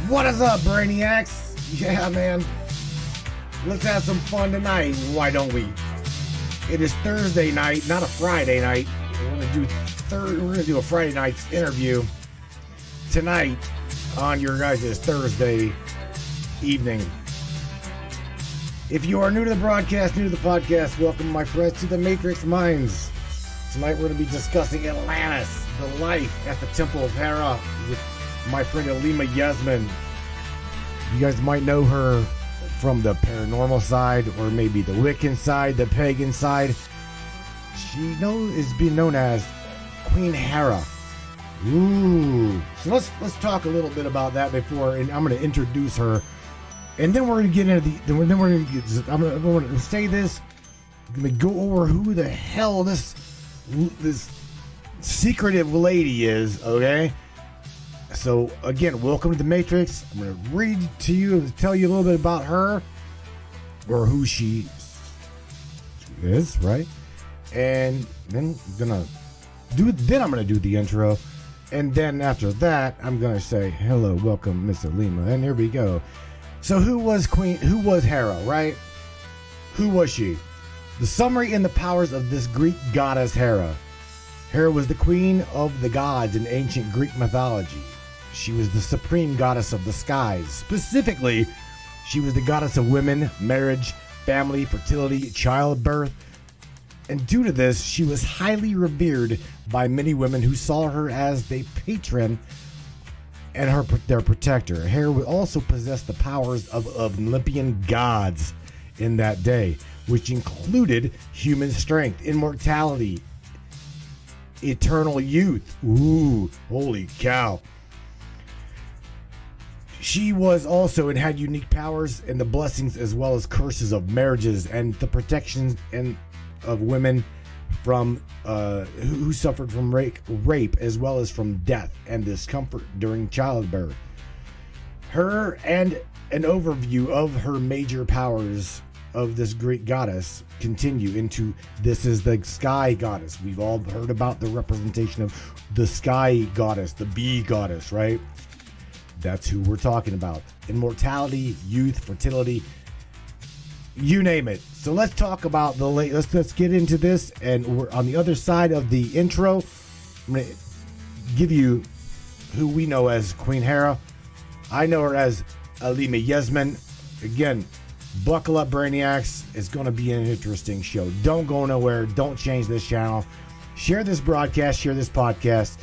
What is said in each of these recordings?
What is up, Brainiacs? Yeah, man. Let's have some fun tonight. Why don't we? It is Thursday night, not a Friday night. We're gonna do a Friday night's interview tonight on your guys' Thursday evening. If you are new to the broadcast, new to the podcast, welcome, my friends, to the Matrix Minds. Tonight we're going to be discussing Atlantis, the life at the Temple of Hera with my friend Aleema Yasmin. You guys might know her from the paranormal side, or maybe the Wiccan side, the pagan side. She is being known as Queen Hera. Ooh. So let's talk a little bit about that before, and I'm going to introduce her. And then we're going to get into I'm going to say this. I'm going to go over who the hell this secretive lady is, okay? So, again, welcome to the Matrix. I'm going to read to you and tell you a little bit about her, or who she is, right? And then I'm going to do the intro. And then after that, I'm going to say, hello, welcome, Miss Aleema. And here we go. So who was Hera, right? Who was she? The summary and the powers of this Greek goddess Hera. Hera was the queen of the gods in ancient Greek mythology. She was the supreme goddess of the skies. Specifically, she was the goddess of women, marriage, family, fertility, childbirth. And due to this, she was highly revered by many women who saw her as their patron and their protector. Hera would also possess the powers of Olympian gods in that day, which included human strength, immortality, eternal youth. Ooh, holy cow. She was also and had unique powers and the blessings as well as curses of marriages and the protections of women from who suffered from rape as well as from death and discomfort during childbirth. Her and an overview of her major powers of this Greek goddess continue into this is the sky goddess. We've all heard about the representation of the sky goddess, the bee goddess, right? That's who we're talking about. Immortality, youth, fertility, you name it. So let's talk about let's get into this, and we're on the other side of the intro. I'm going to give you who we know as Queen Hera. I know her as Aleema Yasmin. Again, buckle up, Brainiacs. It's going to be an interesting show. Don't go nowhere. Don't change this channel. Share this broadcast. Share this podcast.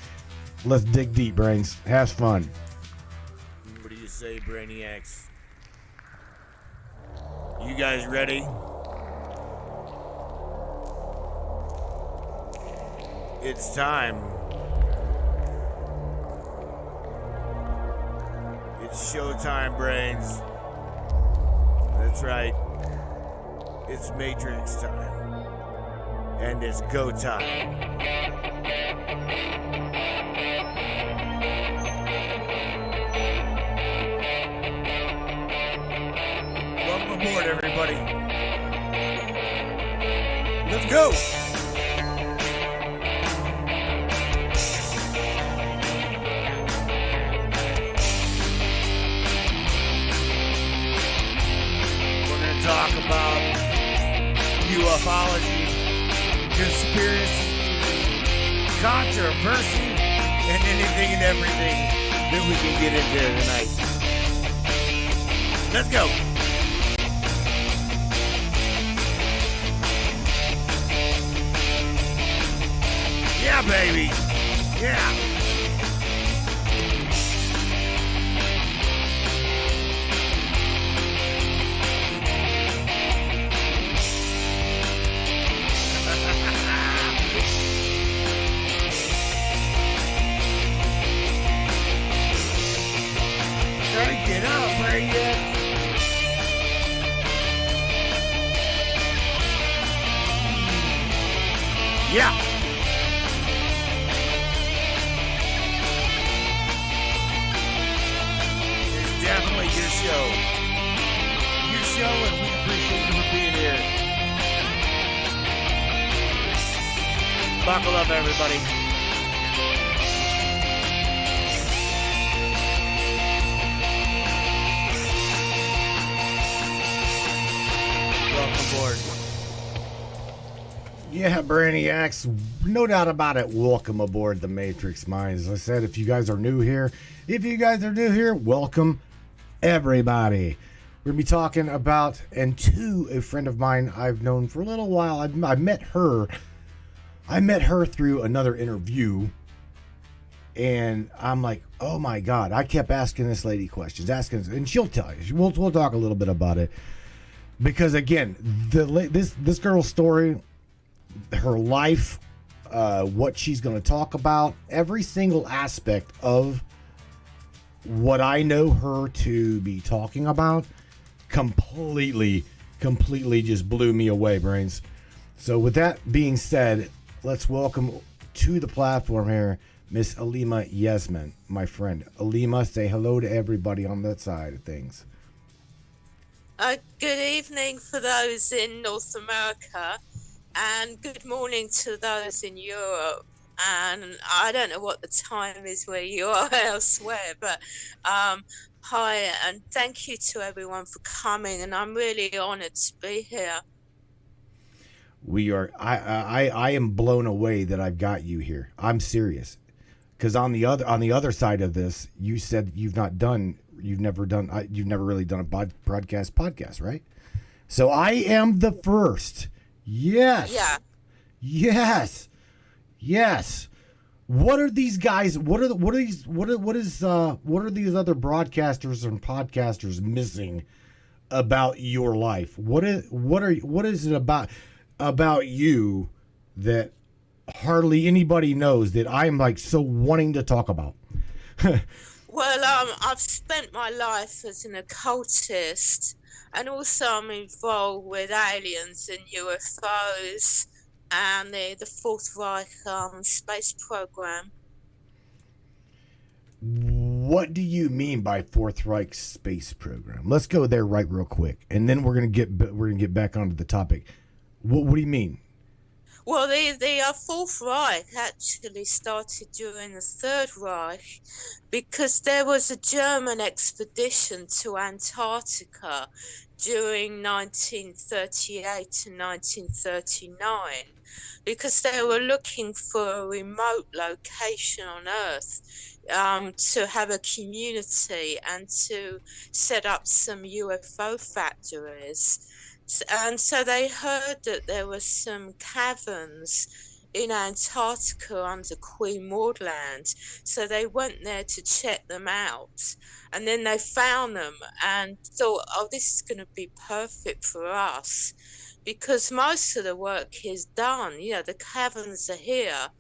Let's dig deep, brains. Have fun. What do you say, Brainiacs? You guys ready? It's time. It's showtime, brains. That's right. It's Matrix time. And it's go time. Welcome aboard, everybody. Let's go. Talk about ufology, conspiracy, controversy, and anything and everything that we can get into tonight. Let's go. Yeah, baby. Yeah. Get up, right yet? Yeah. It's definitely your show. Your show, and we appreciate you for being here. Buckle up, everybody. aboard. Yeah, Brainiacs, no doubt about it. Welcome aboard the Matrix Minds. As I said, if you guys are new here, welcome everybody. We're going to be talking about, and to a friend of mine I've known for a little while. I met her through another interview, and I'm like, oh my God. I kept asking this lady questions, and she'll tell you. We'll talk a little bit about it. Because again, this girl's story, her life, what she's going to talk about, every single aspect of what I know her to be talking about, completely just blew me away, Brains. So with that being said, let's welcome to the platform here, Miss Aleema Yasmin, my friend. Aleemah, say hello to everybody on that side of things. Good evening for those in North America, and good morning to those in Europe. And I don't know what the time is where you are elsewhere, but hi, and thank you to everyone for coming, and I'm really honored to be here. We are. I am blown away that I've got you here. I'm serious, because on the other side of this, you said you've never really done a podcast, right? So I am the first. Yes. Yeah. Yes. What are these guys? What are these other broadcasters and podcasters missing about your life? What is it about you that hardly anybody knows that I am like so wanting to talk about? Well, I've spent my life as an occultist, and also I'm involved with aliens and UFOs and the Fourth Reich space program. What do you mean by Fourth Reich space program? Let's go there real quick, and then we're gonna get back onto the topic. What do you mean? Well, the Fourth Reich actually started during the Third Reich, because there was a German expedition to Antarctica during 1938 to 1939, because they were looking for a remote location on Earth to have a community and to set up some UFO factories. And so they heard that there were some caverns in Antarctica under Queen Maud Land. So they went there to check them out. And then they found them and thought, oh, this is going to be perfect for us, because most of the work is done. You know, the caverns are here.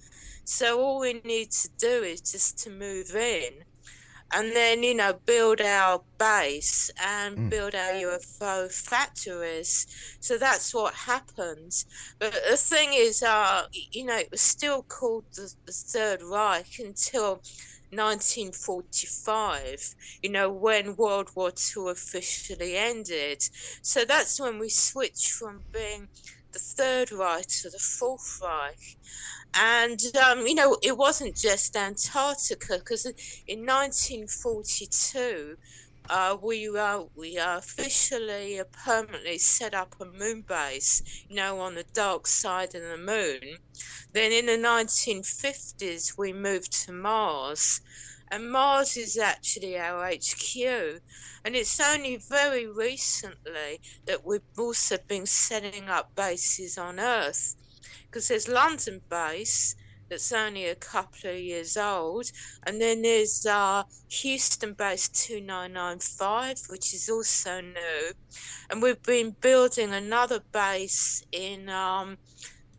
So all we need to do is just to move in. And then, you know, build our base and build our UFO factories. So that's what happened. But the thing is, you know, it was still called the Third Reich until 1945, you know, when World War II officially ended. So that's when we switched from being the Third Reich to the Fourth Reich. And, you know, it wasn't just Antarctica, because in 1942, we officially permanently set up a moon base, you know, on the dark side of the moon. Then in the 1950s, we moved to Mars. And Mars is actually our HQ. And it's only very recently that we've also been setting up bases on Earth. Because there's London base that's only a couple of years old, and then there's Houston base 2995, which is also new, and we've been building another base in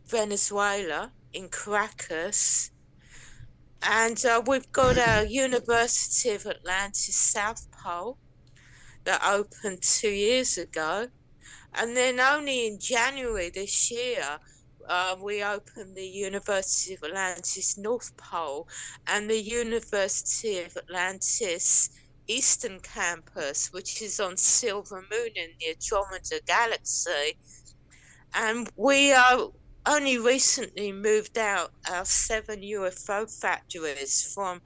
Venezuela, in Caracas, and we've got our University of Atlantis South Pole that opened 2 years ago, and then only in January this year we opened the University of Atlantis North Pole and the University of Atlantis Eastern Campus, which is on Silver Moon in the Andromeda Galaxy. And we only recently moved out our 7 UFO factories from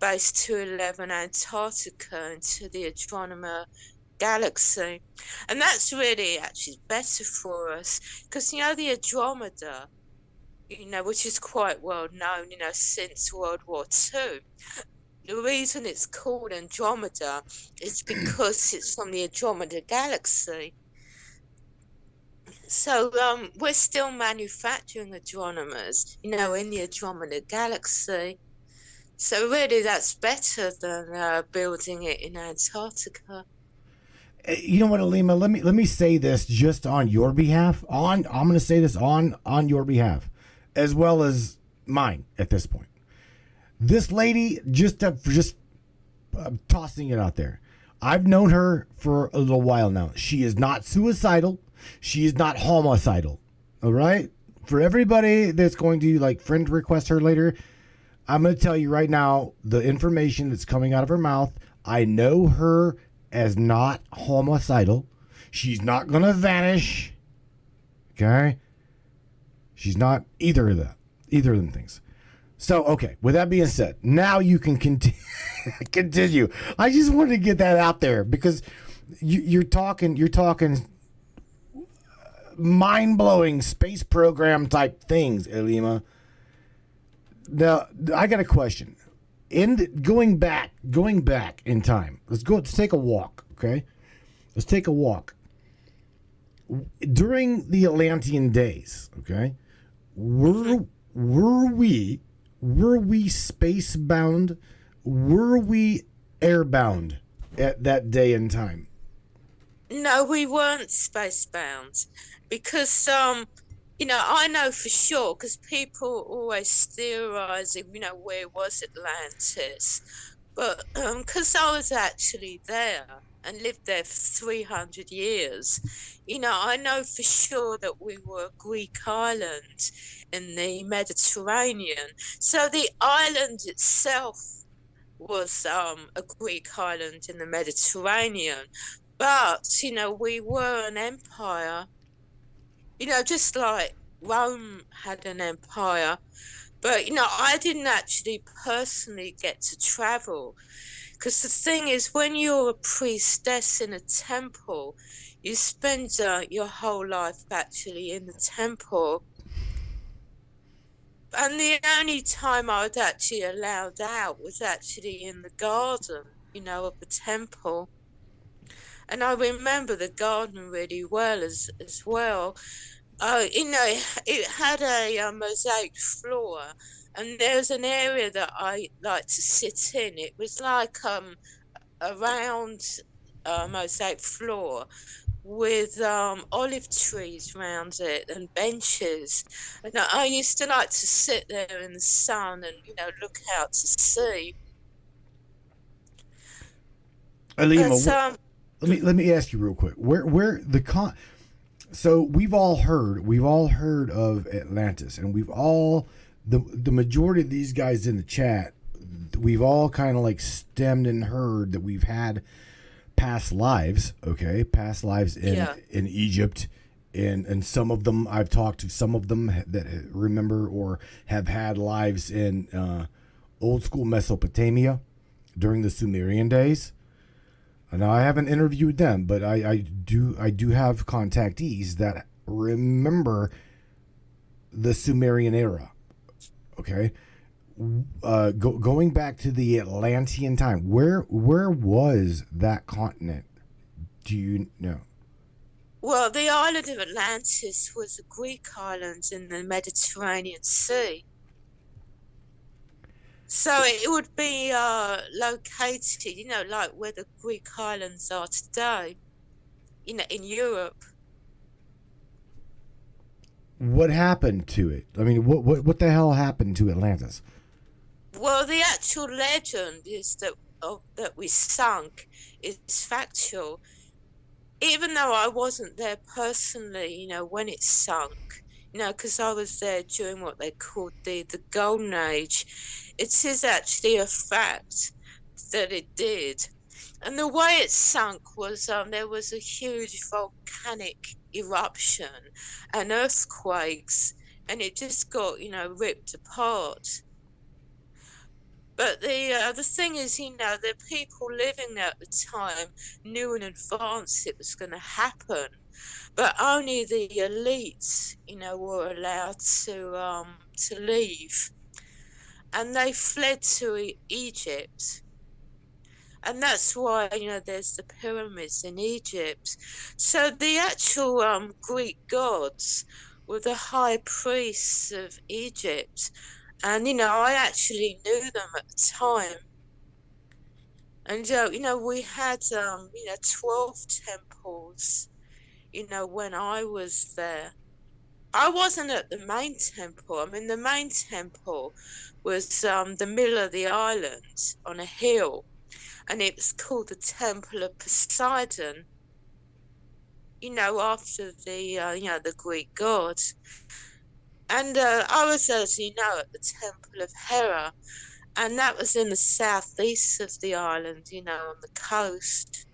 Base 211 Antarctica into the Andromeda galaxy. And that's really actually better for us because, the Andromeda, which is quite well known, since World War II. The reason it's called Andromeda is because it's from the Andromeda galaxy. So we're still manufacturing Andromedas, in the Andromeda galaxy. So really, that's better than building it in Antarctica. You know what, Aleemah? Let me say this just on your behalf. I'm going to say this on your behalf, as well as mine at this point. This lady, just tossing it out there. I've known her for a little while now. She is not suicidal. She is not homicidal. All right? For everybody that's going to friend request her later, I'm going to tell you right now the information that's coming out of her mouth. I know her as not homicidal. She's not going to vanish. Okay? She's not either of them things. So, okay, with that being said, now you can continue. I just wanted to get that out there because you're talking mind-blowing space program type things, Aleemah. Now, I got a question. Going back in time, let's take a walk, okay? Let's take a walk. During the Atlantean days, okay, were we spacebound? Were we airbound at that day and time? No, we weren't spacebound because I know for sure because people always theorizing, where was Atlantis, but because I was actually there and lived there for 300 years, I know for sure that we were a Greek island in the Mediterranean. So the island itself was a Greek island in the Mediterranean, but we were an empire. Just like Rome had an empire. But, I didn't actually personally get to travel. Because the thing is, when you're a priestess in a temple, you spend your whole life actually in the temple. And the only time I was actually allowed out was actually in the garden, of the temple. And I remember the garden really well as well. It had a mosaic floor, and there's an area that I like to sit in. It was like a round mosaic floor with olive trees around it and benches. And I used to like to sit there in the sun and look out to sea. Aleemah, let me ask you real quick. Where the So we've all heard of Atlantis, and the majority of these guys in the chat, we've all kind of stemmed and heard that we've had past lives, okay? Past lives in Egypt, and some of them, I've talked to some of them that remember or have had lives in old school Mesopotamia during the Sumerian days. Now, I haven't interviewed them, but I do have contactees that remember the Sumerian era. Okay, going back to the Atlantean time, where was that continent? Do you know? Well, the island of Atlantis was a Greek island in the Mediterranean Sea. So it would be located, like where the Greek islands are today, in Europe. What happened to it? I mean, what the hell happened to Atlantis? Well, the actual legend is that we sunk is factual. Even though I wasn't there personally, when it sunk, because I was there during what they called the Golden Age. It is actually a fact that it did. And the way it sunk was there was a huge volcanic eruption and earthquakes, and it just got, ripped apart. But the thing is, the people living there at the time knew in advance it was going to happen, but only the elites, were allowed to leave, and they fled to Egypt. And that's why, there's the pyramids in Egypt. So the actual Greek gods were the high priests of Egypt. And, I actually knew them at the time. And, we had, 12 temples, when I was there. I wasn't at the main temple. I mean, the main temple was the middle of the island on a hill. And it was called the Temple of Poseidon, after the Greek god. And I was, as you know, at the Temple of Hera, and that was in the southeast of the island, on the coast.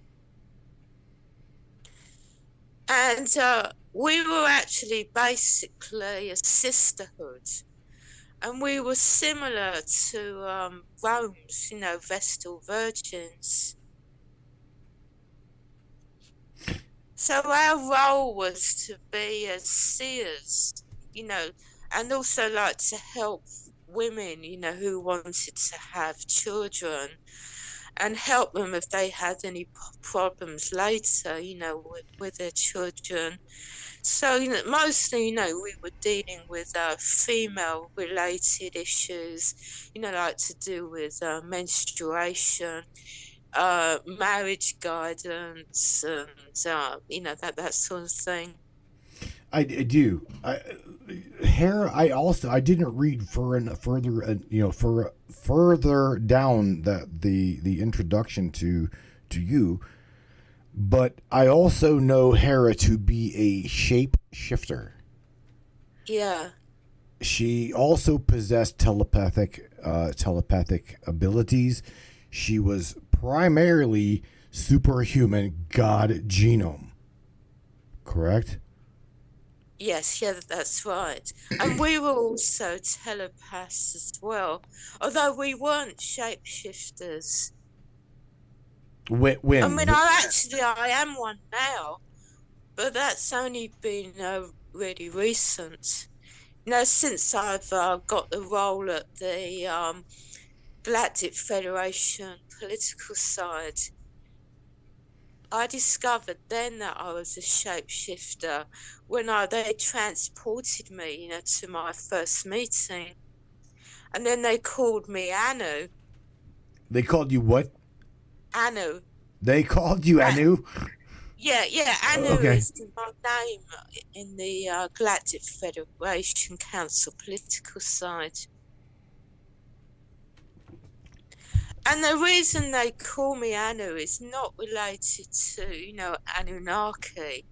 And we were actually basically a sisterhood. And we were similar to Rome's, Vestal Virgins. So our role was to be as seers, and also like to help women, who wanted to have children, and help them if they had any problems later, with their children. So, mostly, we were dealing with female-related issues, like to do with menstruation, marriage guidance, and that sort of thing. I do. Hera. I didn't read further. Further down the introduction to you, but I also know Hera to be a shapeshifter. Yeah. She also possessed telepathic abilities. She was primarily superhuman god genome. Correct? Yes, yeah, that's right. And we were also telepaths as well, although we weren't shapeshifters. When? I mean, I am one now, but that's only been really recent. Since I've got the role at the Galactic Federation political side, I discovered then that I was a shapeshifter when they transported me, to my first meeting. And then they called me Anu. They called you what? Anu. They called you Anu? Yeah, Anu is my name in the Galactic Federation Council political side. And the reason they call me Anu is not related to, Anunnaki,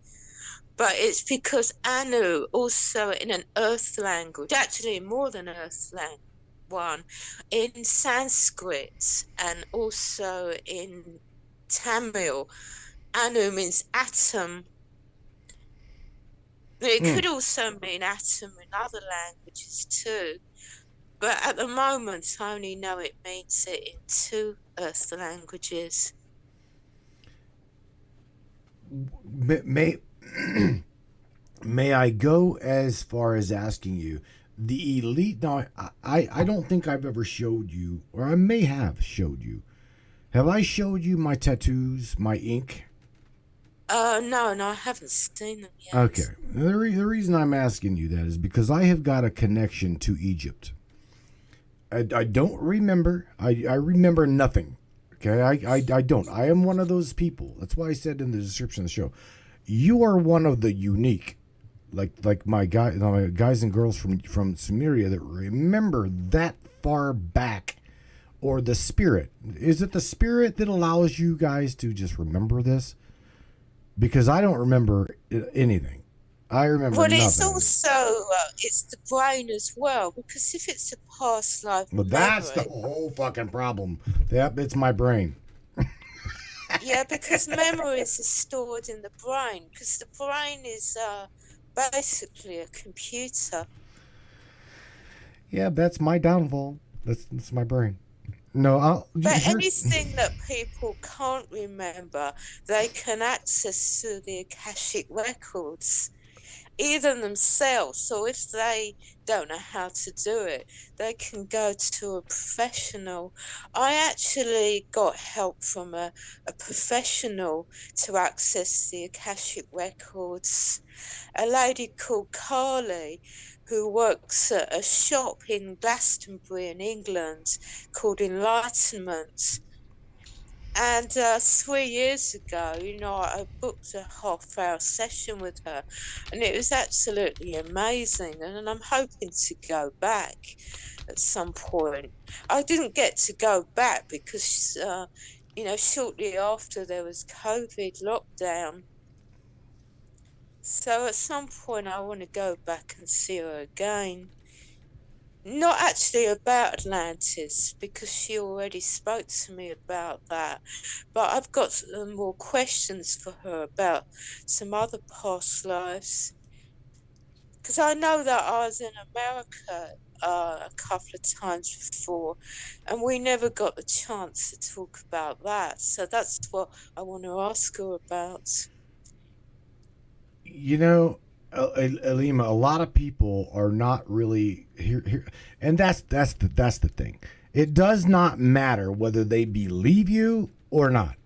but it's because Anu also in an Earth language, actually more than Earth language, one, in Sanskrit and also in Tamil, Anu means atom. It could also mean atom in other languages too. But at the moment, I only know it means it in 2 Earth languages. May I go as far as asking you, the elite? Now, I don't think I've ever showed you, or I may have showed you. Have I showed you my tattoos, my ink? No, I haven't seen them yet. Okay. The reason I'm asking you that is because I have got a connection to Egypt. I don't remember. I remember nothing. Okay, I don't. I am one of those people. That's why I said in the description of the show, you are one of the unique, like my guys and girls from Sumeria that remember that far back, or the spirit. Is it the spirit that allows you guys to just remember this? Because I don't remember anything. I remember nothing. It's also it's the brain as well, because if it's a past life Well, that's the whole fucking problem. Yep, it's my brain. Yeah, because memories are stored in the brain, because the brain is basically a computer. Yeah, that's my downfall. That's my brain. No, But here. anything that people can't remember, they can access through the Akashic records, either themselves, or if they don't know how to do it, they can go to a professional. I actually got help from a professional to access the Akashic records, a lady called Carly, who works at a shop in Glastonbury in England called Enlightenment. And 3 years ago, I booked a half-hour session with her, and it was absolutely amazing. And I'm hoping to go back at some point. I didn't get to go back because, shortly after there was COVID lockdown. So at some point, I want to go back and see her again. Not actually about Atlantis, because she already spoke to me about that. But I've got some more questions for her about some other past lives. Because I know that I was in America a couple of times before, and we never got the chance to talk about that. So that's what I want to ask her about. You know, Aleemah, a lot of people are not really here, and that's the thing. It does not matter whether they believe you or not.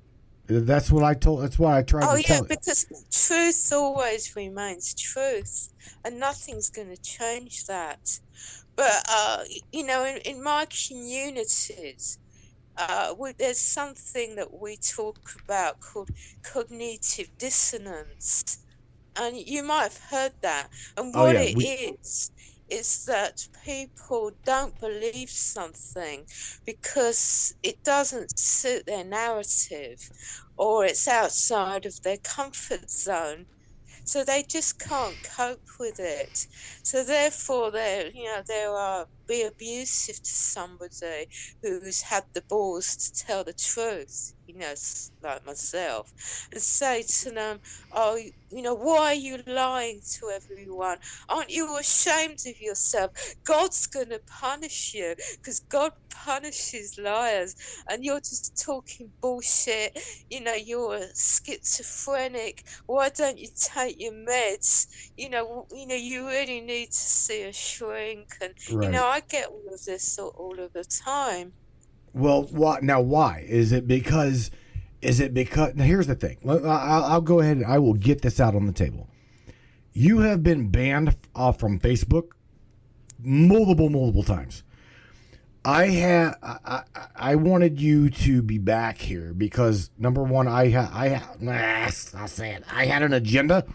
That's what I told. That's what I tried Oh, to yeah, tell. because truth always remains truth, and nothing's going to change that. But, in my communities, there's something that we talk about called cognitive dissonance. And you might have heard that. And Oh what yeah, it is that people don't believe something because it doesn't suit their narrative, or it's outside of their comfort zone. So they just can't cope with it. So therefore, they are be abusive to somebody who's had the balls to tell the truth, like myself, and say to them, "Oh, why are you lying to everyone? Aren't you ashamed of yourself? God's gonna punish you because God punishes liars, and you're just talking bullshit. You're schizophrenic. Why don't you take your meds? You really need to see a shrink." And right. I get all of this all of the time. Well, why now? Why is it because? Is it because? Now, here's the thing. I'll go ahead and I will get this out on the table. You have been banned off from Facebook multiple times. I wanted you to be back here because number one, I'll say it. I had an agenda.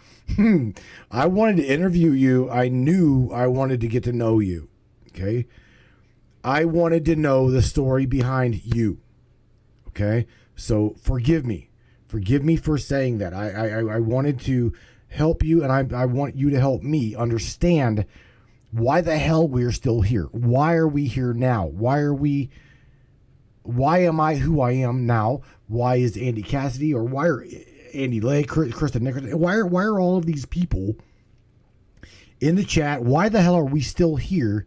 I wanted to interview you. I knew I wanted to get to know you. Okay. I wanted to know the story behind you. Okay. So forgive me. Forgive me for saying that. I wanted to help you, and I want you to help me understand why the hell we're still here. Why are we here now? Why am I who I am now? Why is Andy Cassidy, or why are Andy Lay, Kristen Nicholson, why are all of these people in the chat? Why the hell are we still here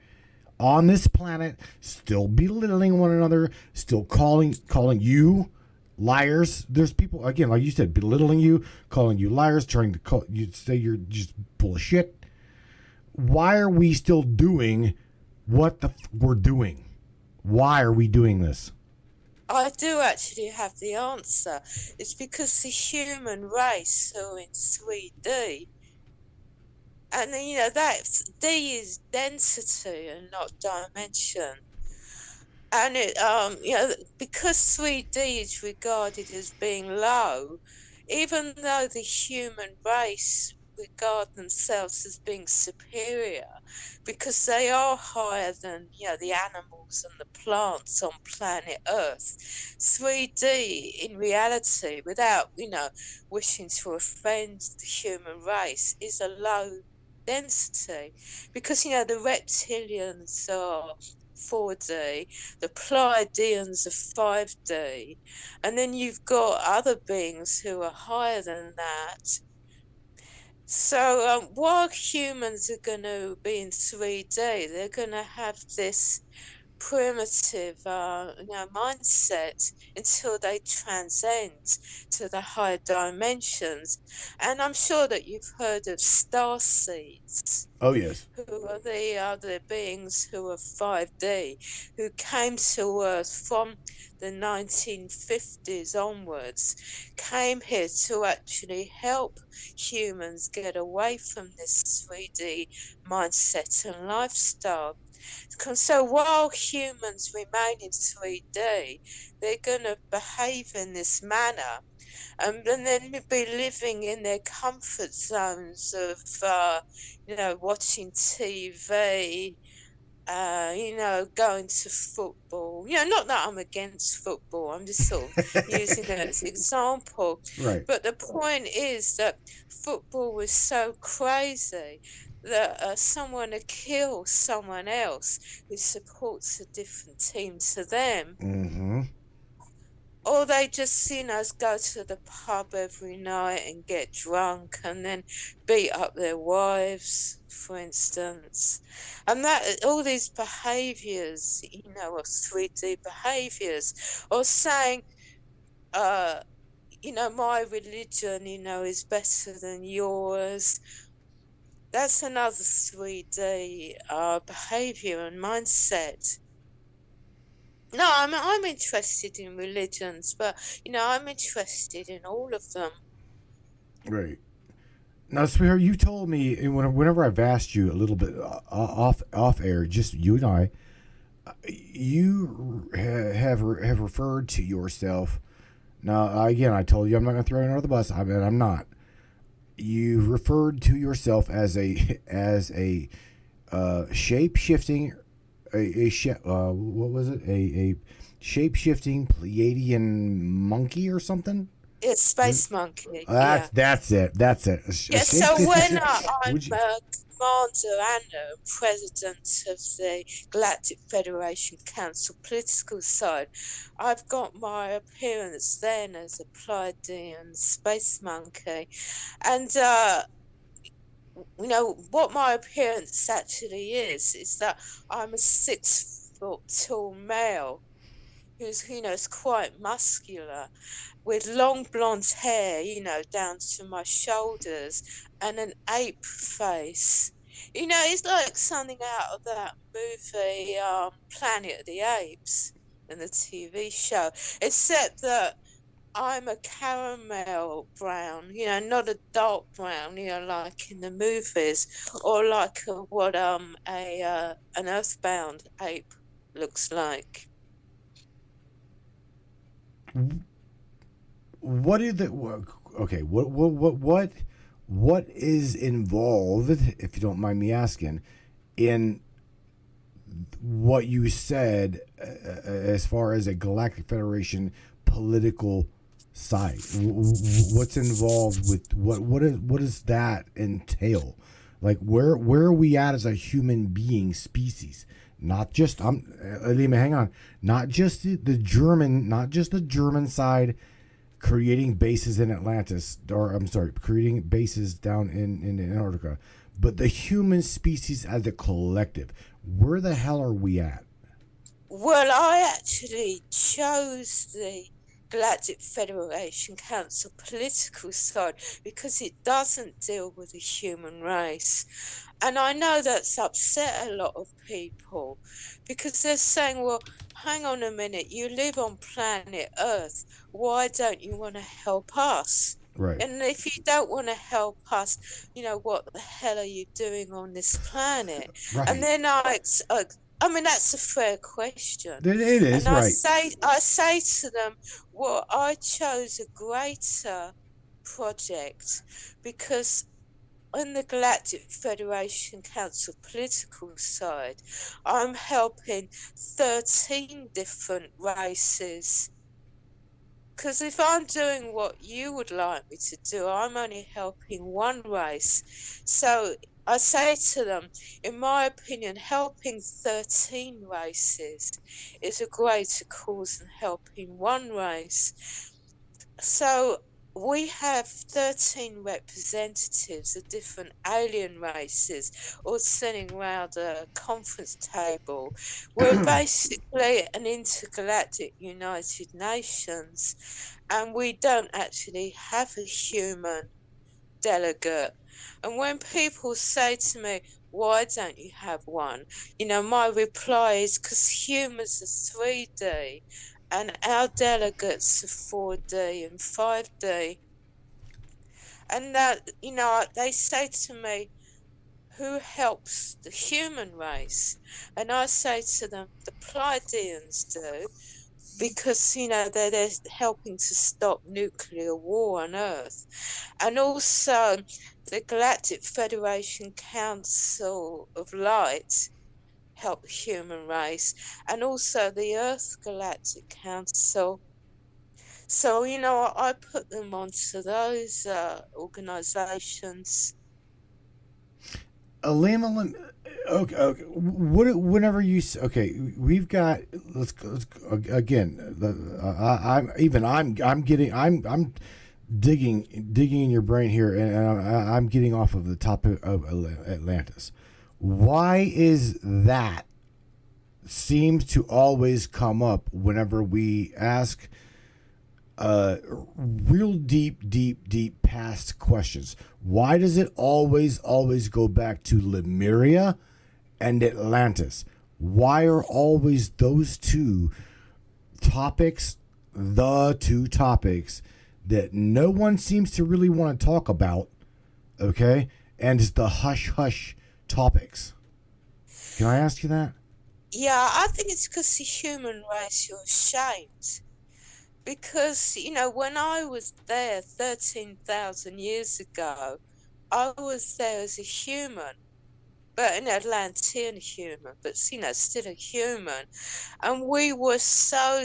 on this planet, still belittling one another, still calling you liars? There's people, again, like you said, belittling you, calling you liars, trying to call you, say you're just bullshit. Why are we still doing what we're doing? Why are we doing this? I do actually have the answer. It's because the human race are in 3D. And that D is density and not dimension. And because 3D is regarded as being low, even though the human race regard themselves as being superior, because they are higher than the animals and the plants on planet Earth, 3D in reality, without wishing to offend the human race, is a low density, because the reptilians are 4D, the Pleiadians are 5D, and then you've got other beings who are higher than that. So while humans are going to be in 3D, they're going to have this primitive mindset until they transcend to the higher dimensions. And I'm sure that you've heard of star seeds, Oh yes. who are the beings who are 5D, who came to Earth from the 1950s onwards, came here to actually help humans get away from this 3D mindset and lifestyle. So while humans remain in 3D, they're going to behave in this manner, and then be living in their comfort zones of, watching TV, going to football. Not that I'm against football. I'm just sort of using it as an example. Right. But the point is that football was so crazy that someone would kill someone else who supports a different team to them. Mm-hmm. Or they just, go to the pub every night and get drunk and then beat up their wives, for instance. And that all these behaviours, of 3D behaviours, or saying, my religion, is better than yours. That's another 3D behaviour and mindset. No, I'm interested in religions, but I'm interested in all of them. Right. Now, sweetheart, you told me whenever I've asked you a little bit off air, just you and I, you have referred to yourself. Now, again, I told you I'm not going to throw you under the bus. I'm not. You referred to yourself as a shape shifting, what was it? A shape shifting Pleiadian monkey or something. It's Space Monkey. That's it. Yeah, so when I'm Commander Anna, President of the Galactic Federation Council political side, I've got my appearance then as a Pleiadian Space Monkey. And, what my appearance actually is that I'm a 6 foot tall male who's, is quite muscular, with long blonde hair, down to my shoulders, and an ape face. It's like something out of that movie, Planet of the Apes, and the TV show, except that I'm a caramel brown, not a dark brown, like in the movies, or like what an earthbound ape looks like. What is the okay? What is involved, if you don't mind me asking, in what you said as far as a Galactic Federation political side? What's involved with what does that entail? Like where are we at as a human being species? Not just Aleemah, hang on. Not just the German side creating bases in Atlantis, or I'm sorry, creating bases down in Antarctica, but the human species as a collective. Where the hell are we at? Well, I actually chose the Galactic Federation Council political side because it doesn't deal with the human race. And I know that's upset a lot of people because they're saying, well, hang on a minute, you live on planet Earth. Why don't you want to help us? Right. And if you don't want to help us, what the hell are you doing on this planet? Right. And then I mean, that's a fair question. It is, and right. I say to them, well, I chose a greater project because on the Galactic Federation Council political side, I'm helping 13 different races. Because if I'm doing what you would like me to do, I'm only helping one race. So I say to them, in my opinion, helping 13 races is a greater cause than helping one race. So we have 13 representatives of different alien races all sitting around a conference table. We're basically an intergalactic United Nations, and we don't actually have a human delegate. And when people say to me, why don't you have one? My reply is because humans are 3D and our delegates are 4D and 5D. And that, they say to me, who helps the human race? And I say to them, the Pleiadians do, because they're helping to stop nuclear war on Earth, and also the Galactic Federation Council of Light help the human race, and also the Earth Galactic Council. So I put them onto those organizations. Aleemah, okay, whenever you we've got let's again. I'm digging in your brain here, and I'm getting off of the topic of Atlantis. Why is that seems to always come up whenever we ask real deep past questions? Why does it always go back to Lemuria and Atlantis? Why are always those two topics the two topics that no one seems to really want to talk about? Okay, and it's the hush topics. Can I ask you that? Yeah, I think it's because the human race, you're ashamed. Because, when I was there 13,000 years ago, I was there as a human, but an Atlantean human, but, still a human. And we were so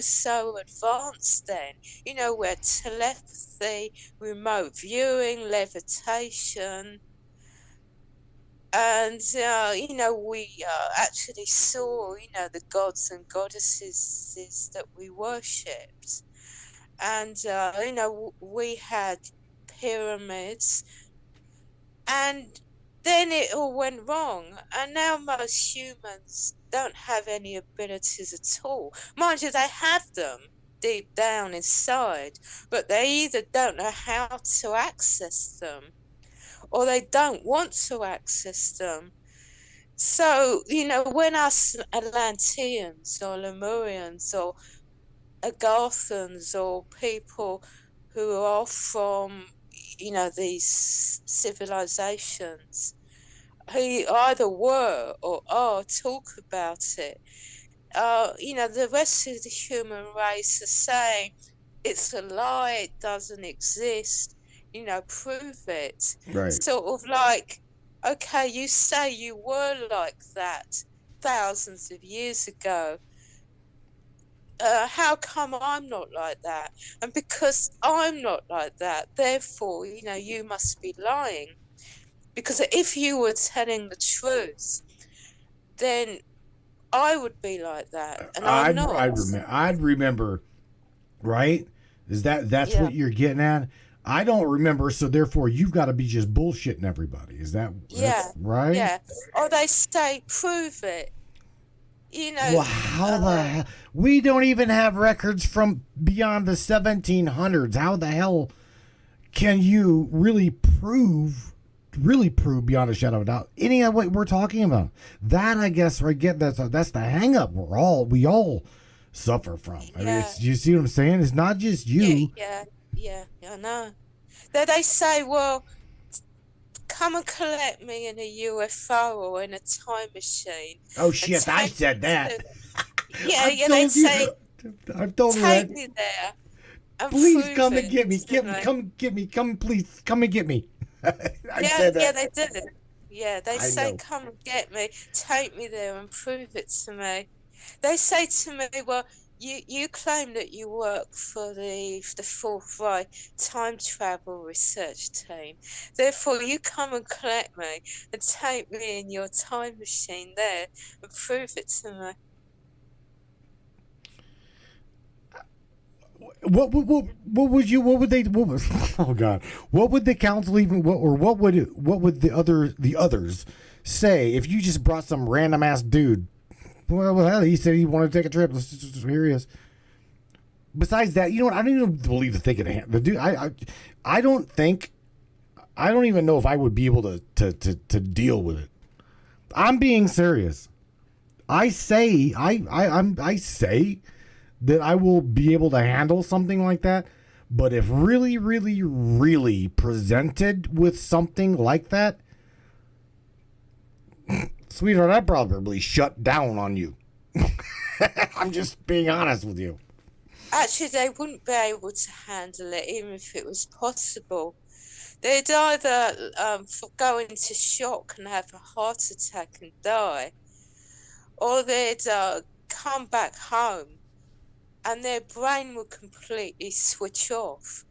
advanced then. We had telepathy, remote viewing, levitation. And, we actually saw, the gods and goddesses that we worshipped. And, we had pyramids, and then it all went wrong. And now most humans don't have any abilities at all. Mind you, they have them deep down inside, but they either don't know how to access them, or they don't want to access them. So, when us Atlanteans or Lemurians or Agarthans or people who are from, these civilizations, who either were or are, talk about it, the rest of the human race are saying it's a lie, it doesn't exist, prove it. Right. Sort of like, okay, you say you were like that thousands of years ago. How come I'm not like that? And because I'm not like that, therefore, you must be lying. Because if you were telling the truth, then I would be like that, and I'm not. I'd remember, right? That's what you're getting at? I don't remember, so therefore you've got to be just bullshitting everybody. Is that right? Yeah. Or they say, prove it. Well, how the hell? We don't even have records from beyond the 1700s. How the hell can you really prove beyond a shadow of a doubt any of what we're talking about? That, I guess, that's the hang up we all suffer from. I mean, you see what I'm saying? It's not just you. Yeah, I know. They say, well, come and collect me in a UFO or in a time machine. Oh shit! I said that. They say, I've told you take me there. Please come and get me. Come get me. Please come and get me. Yeah, they did it. Yeah, they say, come and get me, take me there and prove it to me. They say to me, well, you claim that you work for the Fourth Reich time travel research team. Therefore, you come and collect me and take me in your time machine there and prove it to me. What would you? What would they? What was? Oh God! What would the council even? What would the others say if you just brought some random ass dude? Well, hell, he said he wanted to take a trip. Here he is. Besides that, you know what? I don't even believe the dude. I don't think. I don't even know if I would be able to deal with it. I'm being serious. I say that I will be able to handle something like that, but if really, really, really presented with something like that, sweetheart, I'd probably shut down on you. I'm just being honest with you. Actually, they wouldn't be able to handle it, even if it was possible. They'd either go into shock and have a heart attack and die, or they'd come back home and their brain would completely switch off.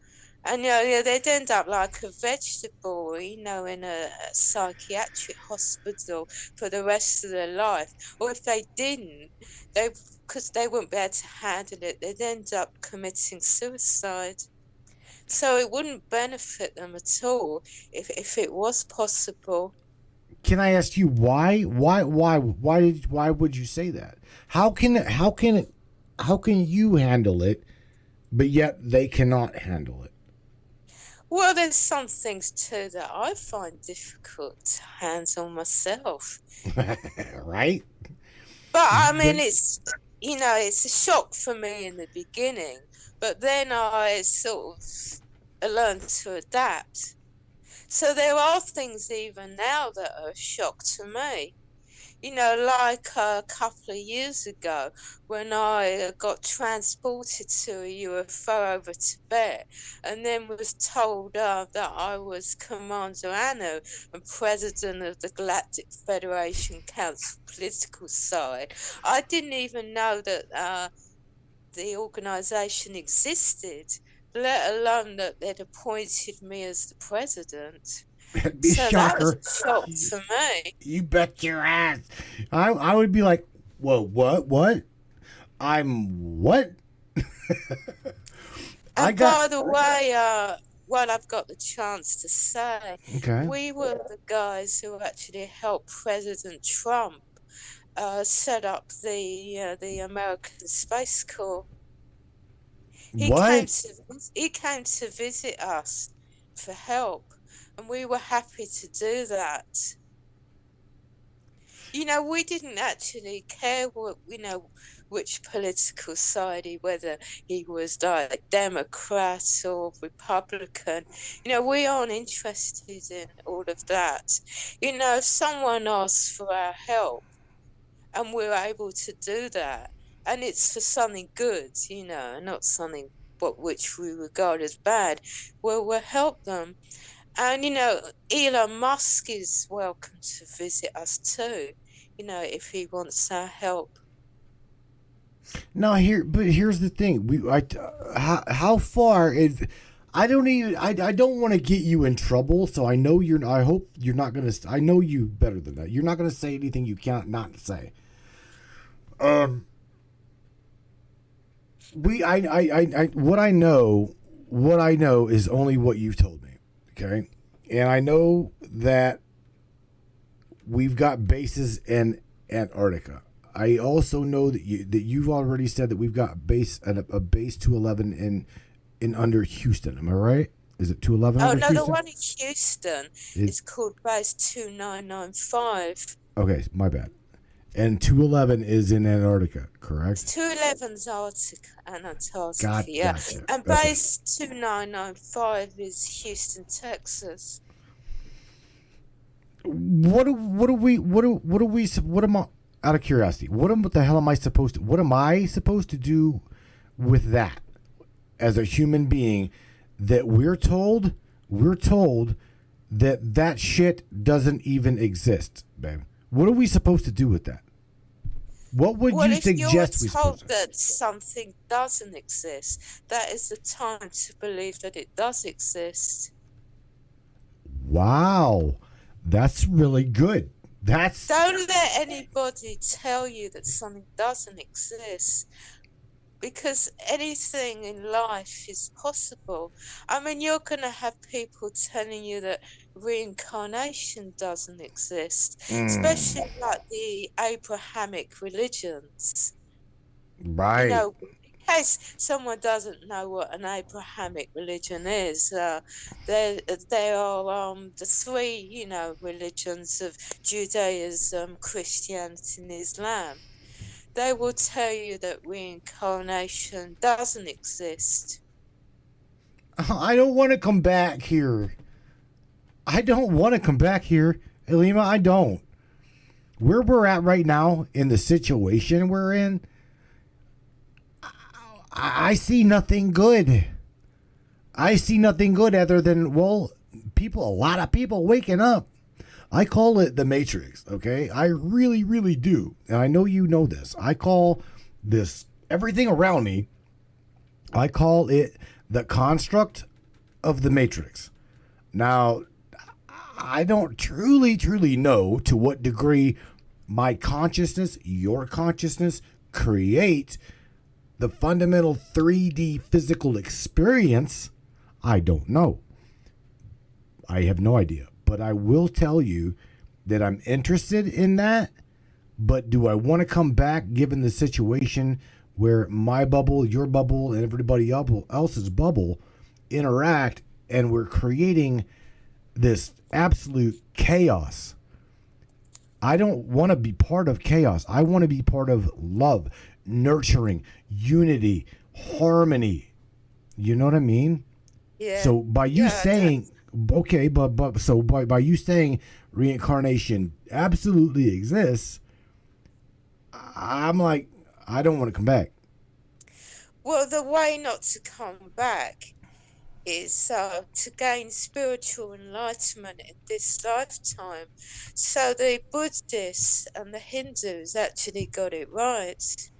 And, they'd end up like a vegetable, in a psychiatric hospital for the rest of their life. Or if they didn't, because they wouldn't be able to handle it, they'd end up committing suicide. So it wouldn't benefit them at all if it was possible. Can I ask you why? Why would you say that? How can you handle it, but yet they cannot handle it? Well, there's some things too that I find difficult to handle myself. Right? But I mean, it's a shock for me in the beginning, but then I sort of learned to adapt. So there are things even now that are a shock to me. Like a couple of years ago when I got transported to a UFO over Tibet and then was told that I was Commander Anu and President of the Galactic Federation Council political side. I didn't even know that the organisation existed, let alone that they'd appointed me as the president. So that was a shock for me. You bet your ass. I would be like, whoa, what? I'm what? And by the way, while I've got the chance to say, okay, we were the guys who actually helped President Trump set up the American Space Corps. He came to visit us for help. And we were happy to do that. We didn't actually care which political side whether he was like Democrat or Republican. We aren't interested in all of that. If someone asks for our help and we're able to do that, and it's for something good, not something which we regard as bad, we'll help them. And, Elon Musk is welcome to visit us too, if he wants our help. No, here's the thing. How far is... I don't want to get you in trouble, so I hope you're not going to... I know you better than that. You're not going to say anything you can't not say. What I know is only what you've told me. Okay, and I know that we've got bases in Antarctica. I also know that you've already said that we've got a base 211 in under Houston. Am I right? Is it 211? Oh no, Houston? The one in Houston is called base 2995. Okay, my bad. And 211 is in Antarctica, correct? 211's Antarctica, Gotcha. And base 2995 is Houston, Texas. What am I, out of curiosity, what the hell am I supposed to do with that as a human being that we're told that shit doesn't even exist, babe? What are we supposed to do with that? What would you suggest we supposed to do? Well, if you're told that something doesn't exist, that is the time to believe that it does exist. Wow. That's really good. Don't let anybody tell you that something doesn't exist. because anything in life is possible. I mean, you're going to have people telling you that reincarnation doesn't exist, especially like the Abrahamic religions. You Right. know, in case someone doesn't know what an Abrahamic religion is, there are the three, religions of Judaism, Christianity, and Islam. They will tell you that reincarnation doesn't exist. I don't want to come back here. I don't want to come back here, Aleemah. I don't. Where we're at right now in the situation we're in, I see nothing good. I see nothing good other than, well, a lot of people waking up. I call it the Matrix, okay? I really, really do. And I know you know this. I call this everything around me, I call it the construct of the Matrix. Now, I don't truly, truly know to what degree my consciousness, your consciousness, create the fundamental 3D physical experience. I don't know. I have no idea. But I will tell you that I'm interested in that. But do I want to come back given the situation where my bubble, your bubble, and everybody else's bubble interact and we're creating this absolute chaos? I don't want to be part of chaos. I want to be part of love, nurturing, unity, harmony. You know what I mean? Yeah. So by you saying, okay, but so by you saying reincarnation absolutely exists, I'm like, I don't want to come back. Well, the way not to come back is to gain spiritual enlightenment in this lifetime. So the Buddhists and the Hindus actually got it right.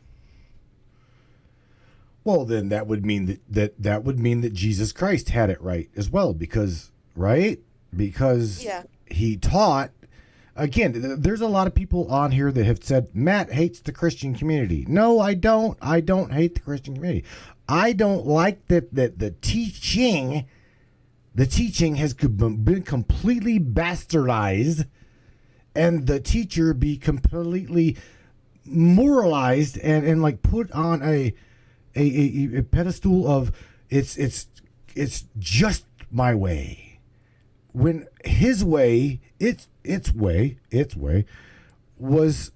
Well, then that would mean that would mean that Jesus Christ had it right as well, because he taught. Again, there's a lot of people on here that have said Matt hates the Christian community. No, I don't. I don't hate the Christian community. I don't like that the teaching has been completely bastardized, and the teacher be completely moralized and like put on a pedestal of it's just my way, when his way, its way was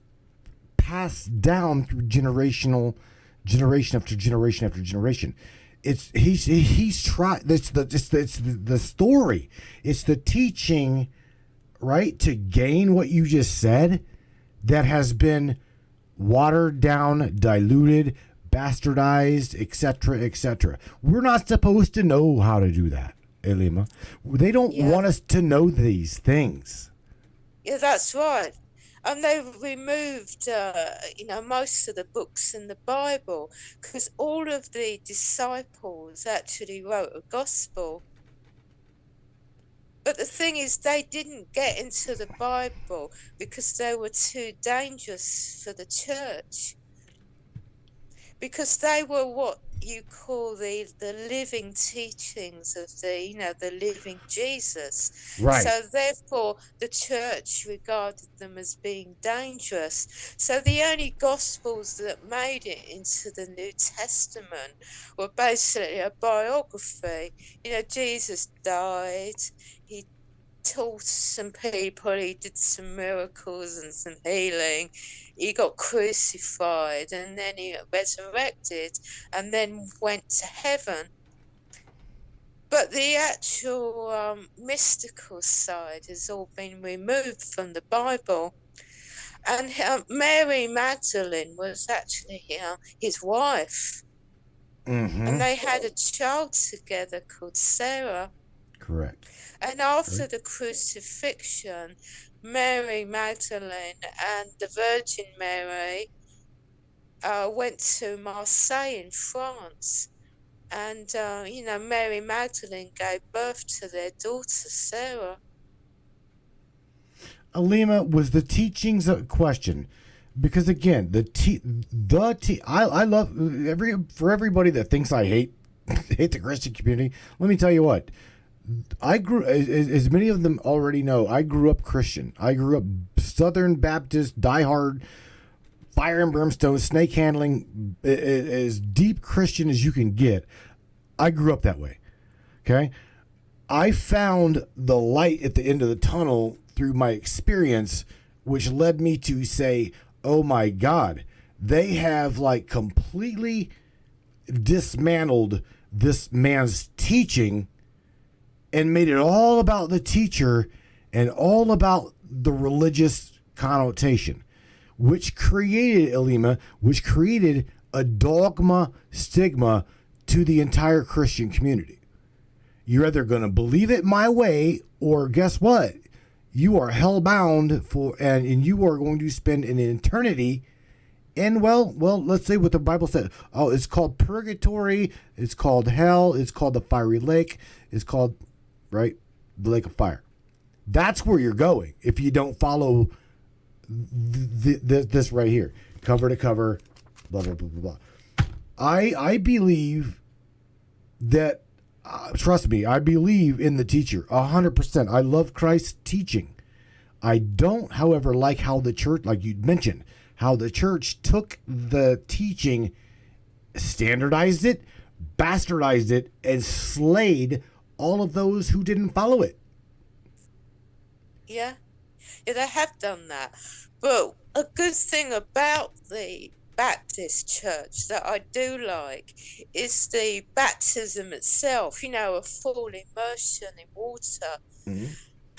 passed down through generation after generation. He's tried. It's the story. It's the teaching, right, to gain what you just said, that has been watered down, diluted, bastardized, etc. We're not supposed to know how to do that, Aleemah. They don't want us to know these things. Yeah, that's right. And they've removed, most of the books in the Bible, because all of the disciples actually wrote a gospel. But the thing is, they didn't get into the Bible because they were too dangerous for the church. Because they were what you call the living teachings of the living Jesus. Right. So therefore the church regarded them as being dangerous. So the only gospels that made it into the New Testament were basically a biography. Jesus died, he taught some people, he did some miracles and some healing, he got crucified, and then he resurrected and then went to heaven. But the actual mystical side has all been removed from the Bible. And Mary Magdalene was actually his wife. Mm-hmm. And they had a child together called Sarah. Correct. And after the crucifixion, Mary Magdalene and the Virgin Mary went to Marseille in France. And, Mary Magdalene gave birth to their daughter, Sarah. Aleemah, was the teachings of question, because again, I love for everybody that thinks I hate the Christian community. Let me tell you what. I grew, as many of them already know, I grew up Christian. I grew up Southern Baptist, diehard, fire and brimstone, snake handling, as deep Christian as you can get. I grew up that way. Okay? I found the light at the end of the tunnel through my experience, which led me to say, oh my God, they have like completely dismantled this man's teaching and made it all about the teacher and all about the religious connotation, which created, Aleemah, which created a dogma stigma to the entire Christian community. You're either going to believe it my way, or guess what? You are hellbound and you are going to spend an eternity in, well, let's say what the Bible said. Oh, it's called purgatory. It's called hell. It's called the fiery lake. It's called, right, the lake of fire. That's where you're going if you don't follow this right here, cover to cover, blah, blah, blah, blah, blah. I believe that, trust me, I believe in the teacher 100%. I love Christ's teaching. I don't, however, like how the church, like you mentioned, how the church took the teaching, standardized it, bastardized it, and slayed all of those who didn't follow it. Yeah, they have done that. But a good thing about the Baptist church that I do like is the baptism itself, a full immersion in water. Mm-hmm.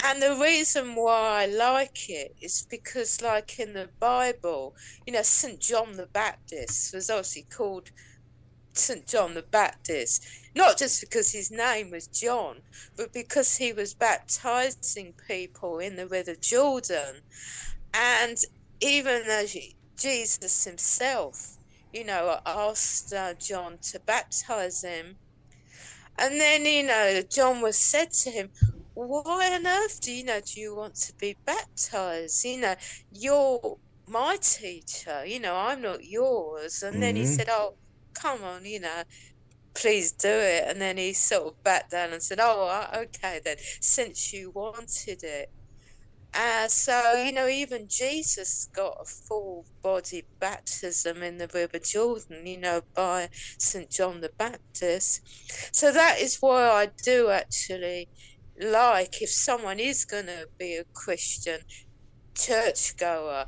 And the reason why I like it is because, like in the Bible, St. John the Baptist was obviously called St. John the Baptist, not just because his name was John, but because he was baptizing people in the River Jordan. And even as Jesus himself, asked John to baptize him. And then, John was said to him, why on earth do you want to be baptized? You're my teacher, I'm not yours. And then he said, oh, come on, please do it. And then he sort of backed down and said, oh, okay then, since you wanted it. So, even Jesus got a full body baptism in the River Jordan, by St. John the Baptist. So that is why I do actually like, if someone is going to be a Christian churchgoer,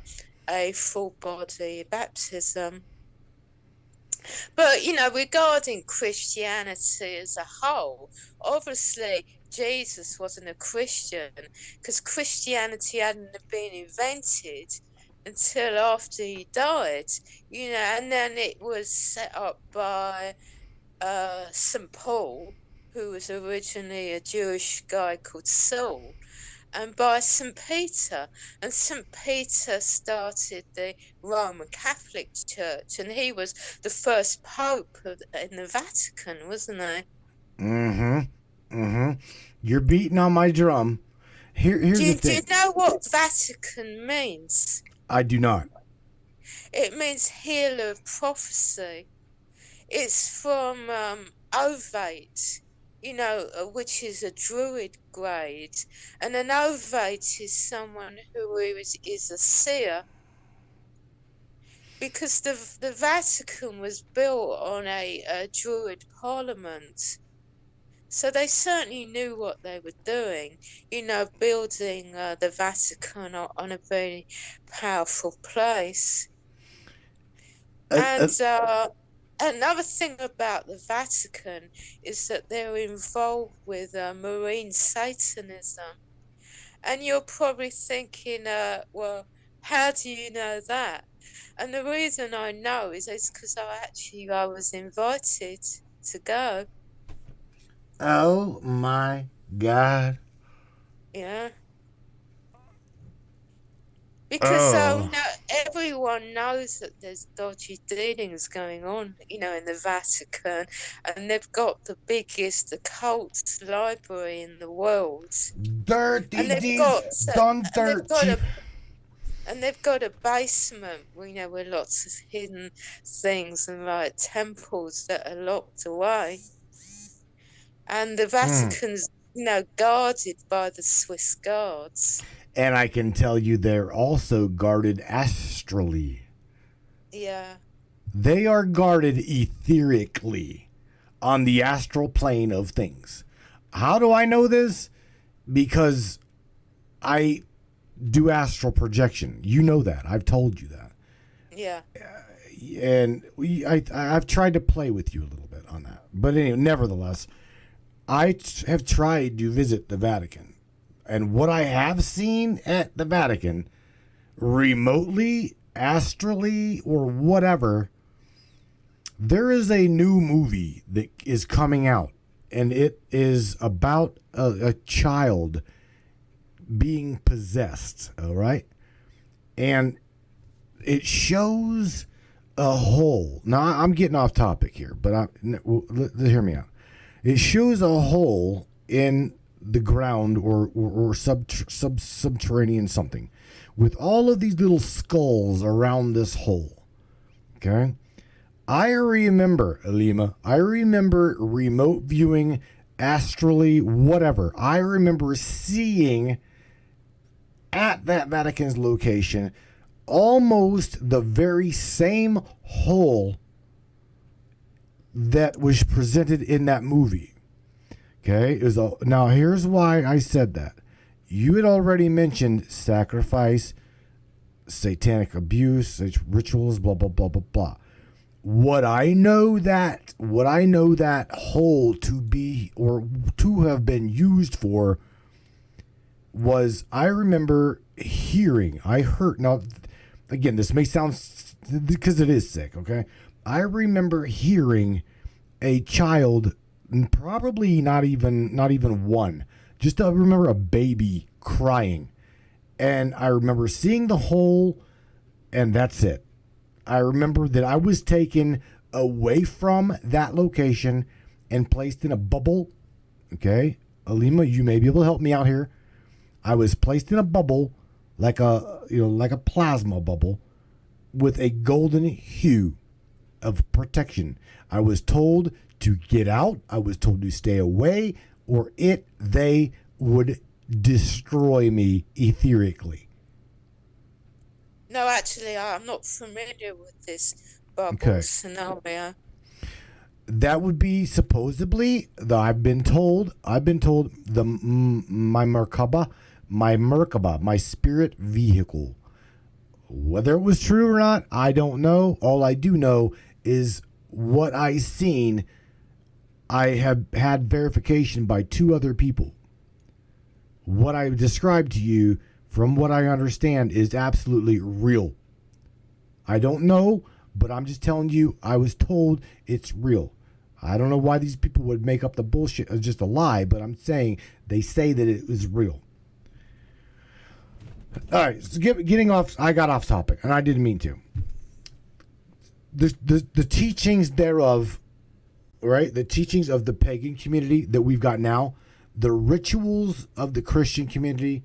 a full body baptism. But, regarding Christianity as a whole, obviously Jesus wasn't a Christian because Christianity hadn't been invented until after he died, and then it was set up by St. Paul, who was originally a Jewish guy called Saul, and by St. Peter. And St. Peter started the Roman Catholic Church, and he was the first pope in the Vatican, wasn't he? You're beating on my drum. Here's the thing. Do you know what Vatican means? I do not. It means healer of prophecy. It's from ovate, which is a druid grade. And an ovate is someone who is a seer. Because the Vatican was built on a druid parliament. So they certainly knew what they were doing, building the Vatican on a very powerful place. And another thing about the Vatican is that they're involved with marine Satanism. And you're probably thinking, well, how do you know that? And the reason I know is because I was invited to go. Oh my God. Yeah. Because everyone knows that there's dodgy dealings going on, in the Vatican, and they've got the biggest occult library in the world. Dirty. And they've got a basement, where lots of hidden things and like temples that are locked away. And the Vatican's, guarded by the Swiss guards. And I can tell you they're also guarded astrally. Yeah. They are guarded etherically on the astral plane of things. How do I know this? Because I do astral projection. You know that. I've told you that. Yeah. And I've tried to play with you a little bit on that. But anyway, nevertheless, I have tried to visit the Vatican. And what I have seen at the Vatican, remotely, astrally, or whatever, there is a new movie that is coming out. And it is about a child being possessed, all right? And it shows a hole. Now, I'm getting off topic here, but hear me out. It shows a hole in the ground or subterranean something with all of these little skulls around this hole, okay? I remember, Aleemah, remote viewing, astrally, whatever. I remember seeing at that Vatican's location almost the very same hole that was presented in that movie. Okay, now here's why I said that. You had already mentioned sacrifice, satanic abuse, rituals, blah blah blah blah blah. What I know that hole to be or to have been used for was, I remember I heard, now again, this may sound, because it is sick, okay? I remember hearing a child, probably not even one, just I remember a baby crying. And I remember seeing the hole, and that's it. I remember that I was taken away from that location and placed in a bubble. Okay, Aleemah, you may be able to help me out here. I was placed in a bubble, like a plasma bubble, with a golden hue of protection. I was told to get out. I was told to stay away, or they would destroy me etherically. No, actually, I'm not familiar with this bubble scenario. That would be supposedly, I've been told my Merkaba, my spirit vehicle. Whether it was true or not, I don't know. All I do know is what I seen. I have had verification by 2 other people. What I described to you, from what I understand, is absolutely real. I don't know, but I'm just telling you, I was told it's real. I don't know why these people would make up the bullshit as just a lie, but I'm saying they say that it is real. All right, so getting off, I got off topic, and I didn't mean to. The teachings thereof, right? The teachings of the pagan community that we've got now, the rituals of the Christian community,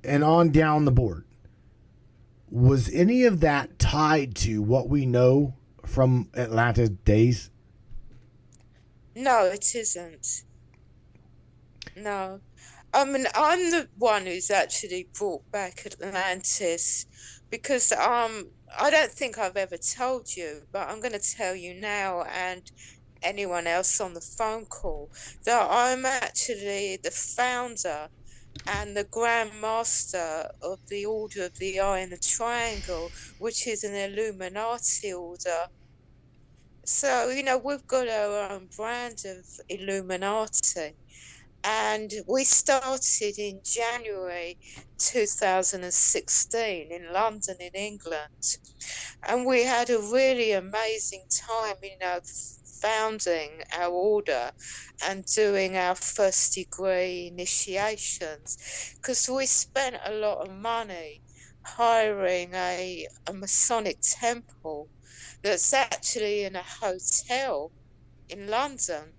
and on down the board. Was any of that tied to what we know from Atlantis days? No, it isn't. No. I mean, I'm the one who's actually brought back Atlantis because I don't think I've ever told you, but I'm going to tell you now and anyone else on the phone call that I'm actually the founder and the Grand Master of the Order of the Eye and the Triangle, which is an Illuminati order. So, we've got our own brand of Illuminati. And we started in January 2016 in London, in England. And we had a really amazing time, founding our order and doing our first degree initiations, because we spent a lot of money hiring a Masonic temple that's actually in a hotel in London,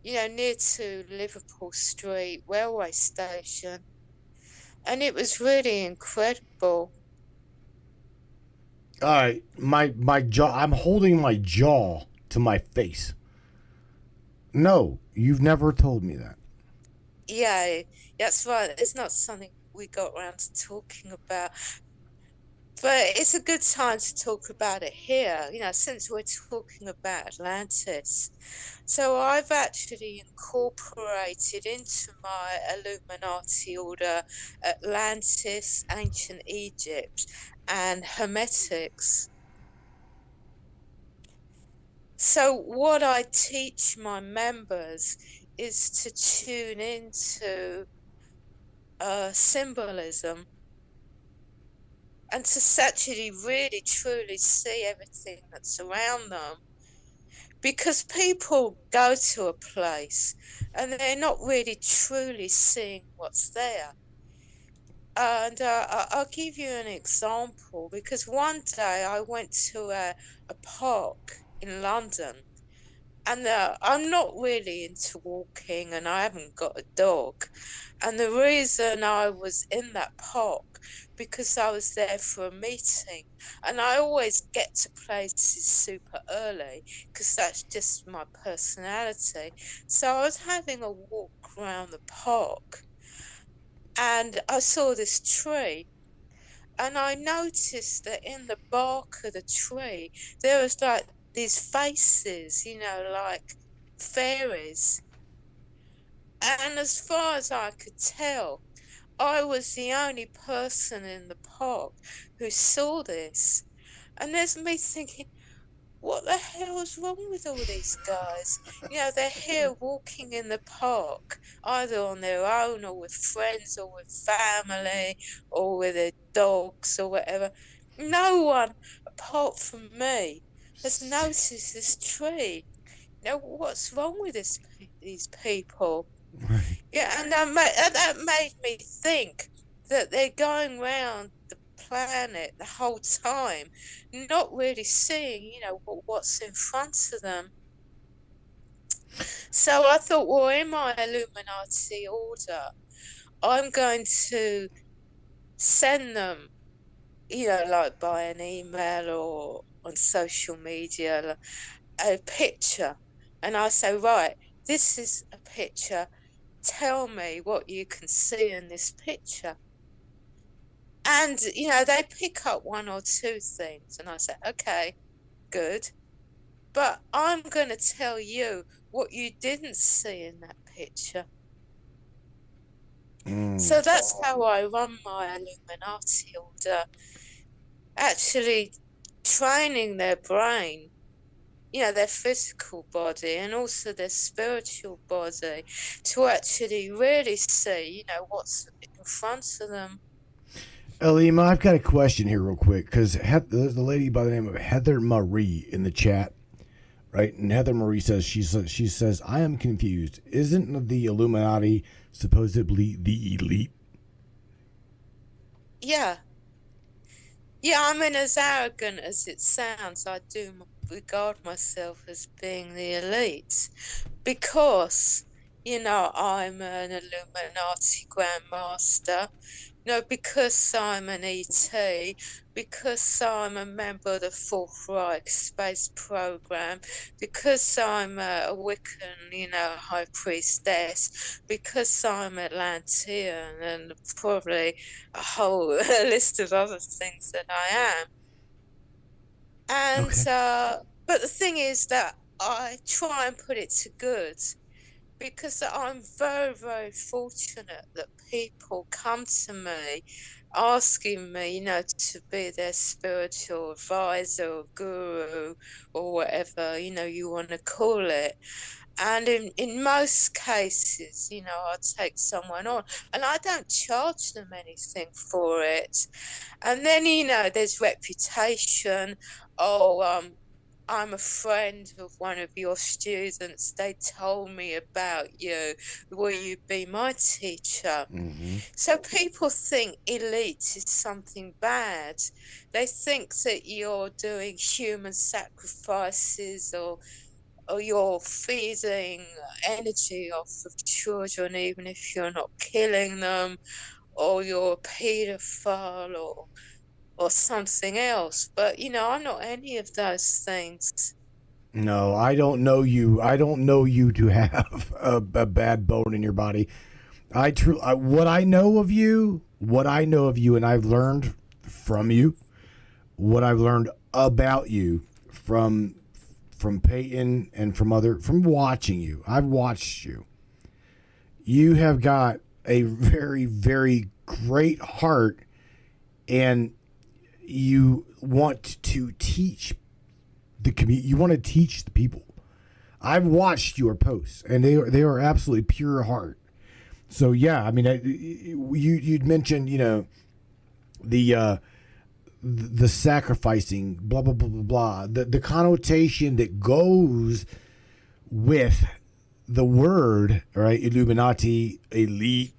near to Liverpool Street railway station. And it was really incredible. All right, my jaw. I'm holding my jaw to my face. No, you've never told me that. Yeah, that's right. It's not something we got around to talking about. But it's a good time to talk about it here, since we're talking about Atlantis. So I've actually incorporated into my Illuminati order Atlantis, ancient Egypt, and Hermetics. So what I teach my members is to tune into symbolism and to actually really truly see everything that's around them. Because people go to a place and they're not really truly seeing what's there. And I'll give you an example, because one day I went to a park in London, and I'm not really into walking, and I haven't got a dog. And the reason I was in that park, because I was there for a meeting, and I always get to places super early because that's just my personality. So I was having a walk around the park, and I saw this tree. And I noticed that in the bark of the tree, there was like these faces, like fairies. And as far as I could tell, I was the only person in the park who saw this. And there's me thinking, what the hell's wrong with all these guys? They're here walking in the park, either on their own or with friends or with family or with their dogs or whatever. No one apart from me has noticed this tree. What's wrong with these people? Yeah, and that made me think that they're going round the planet the whole time, not really seeing, what's in front of them. So I thought, well, in my Illuminati order, I'm going to send them, like by an email or on social media, a picture. And I say, right, this is a picture. Tell me what you can see in this picture. And, they pick up one or two things. And I say, okay, good. But I'm going to tell you what you didn't see in that picture. So that's how I run my Illuminati order. Actually training their brain, their physical body and also their spiritual body to actually really see, what's in front of them. Aleemah, I've got a question here real quick, because there's a lady by the name of Heather Marie in the chat, right? And Heather Marie says, she says, I am confused. Isn't the Illuminati supposedly the elite? Yeah. Yeah, I mean, as arrogant as it sounds, I do regard myself as being the elite because, I'm an Illuminati Grandmaster. Because I'm an ET, because I'm a member of the Fourth Reich space program, because I'm a Wiccan, high priestess, because I'm Atlantean, and probably a whole list of other things that I am. And but the thing is that I try and put it to good, because I'm very, very fortunate that people come to me asking me, to be their spiritual advisor or guru or whatever, you want to call it. And in most cases, I take someone on and I don't charge them anything for it. And then, there's reputation. Oh, I'm a friend of one of your students. They told me about you. Will you be my teacher? Mm-hmm. So people think elite is something bad. They think that you're doing human sacrifices or you're feeding energy off of children, even if you're not killing them, or you're a paedophile or something else. But I'm not any of those things. No, I don't know you. I don't know you to have a bad bone in your body. What I know of you, and I've learned from you, what I've learned about you from Peyton and from watching you. I've watched you. You have got a very, very great heart, and you want to teach the community. You want to teach the people. I've watched your posts, and they are absolutely pure heart. So yeah, I mean, you'd mentioned, the sacrificing, blah blah blah blah blah. The connotation that goes with the word, right? Illuminati, elite.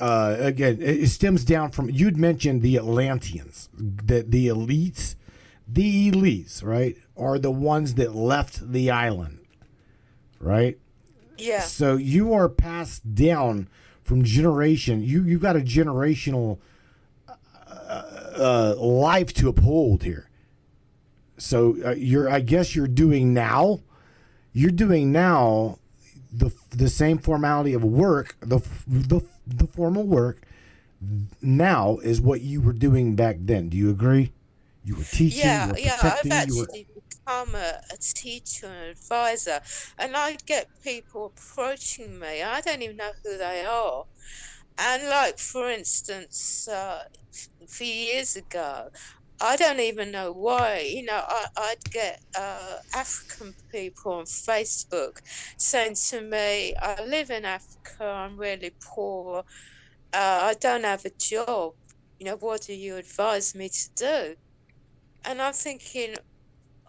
Again, it stems down from, you'd mentioned the Atlanteans, that the elites, right, are the ones that left the island, right? Yeah. So you are passed down from generation. You've got a generational life to uphold here. So I guess you're doing now the same formality of work, the formal work now is what you were doing back then. Do you agree? You were teaching, you were protecting, I've actually become a teacher and advisor, and I get people approaching me. I don't even know who they are. And like, for instance, a few years ago, I don't even know why, I'd get African people on Facebook saying to me, I live in Africa, I'm really poor, I don't have a job, what do you advise me to do? And I'm thinking,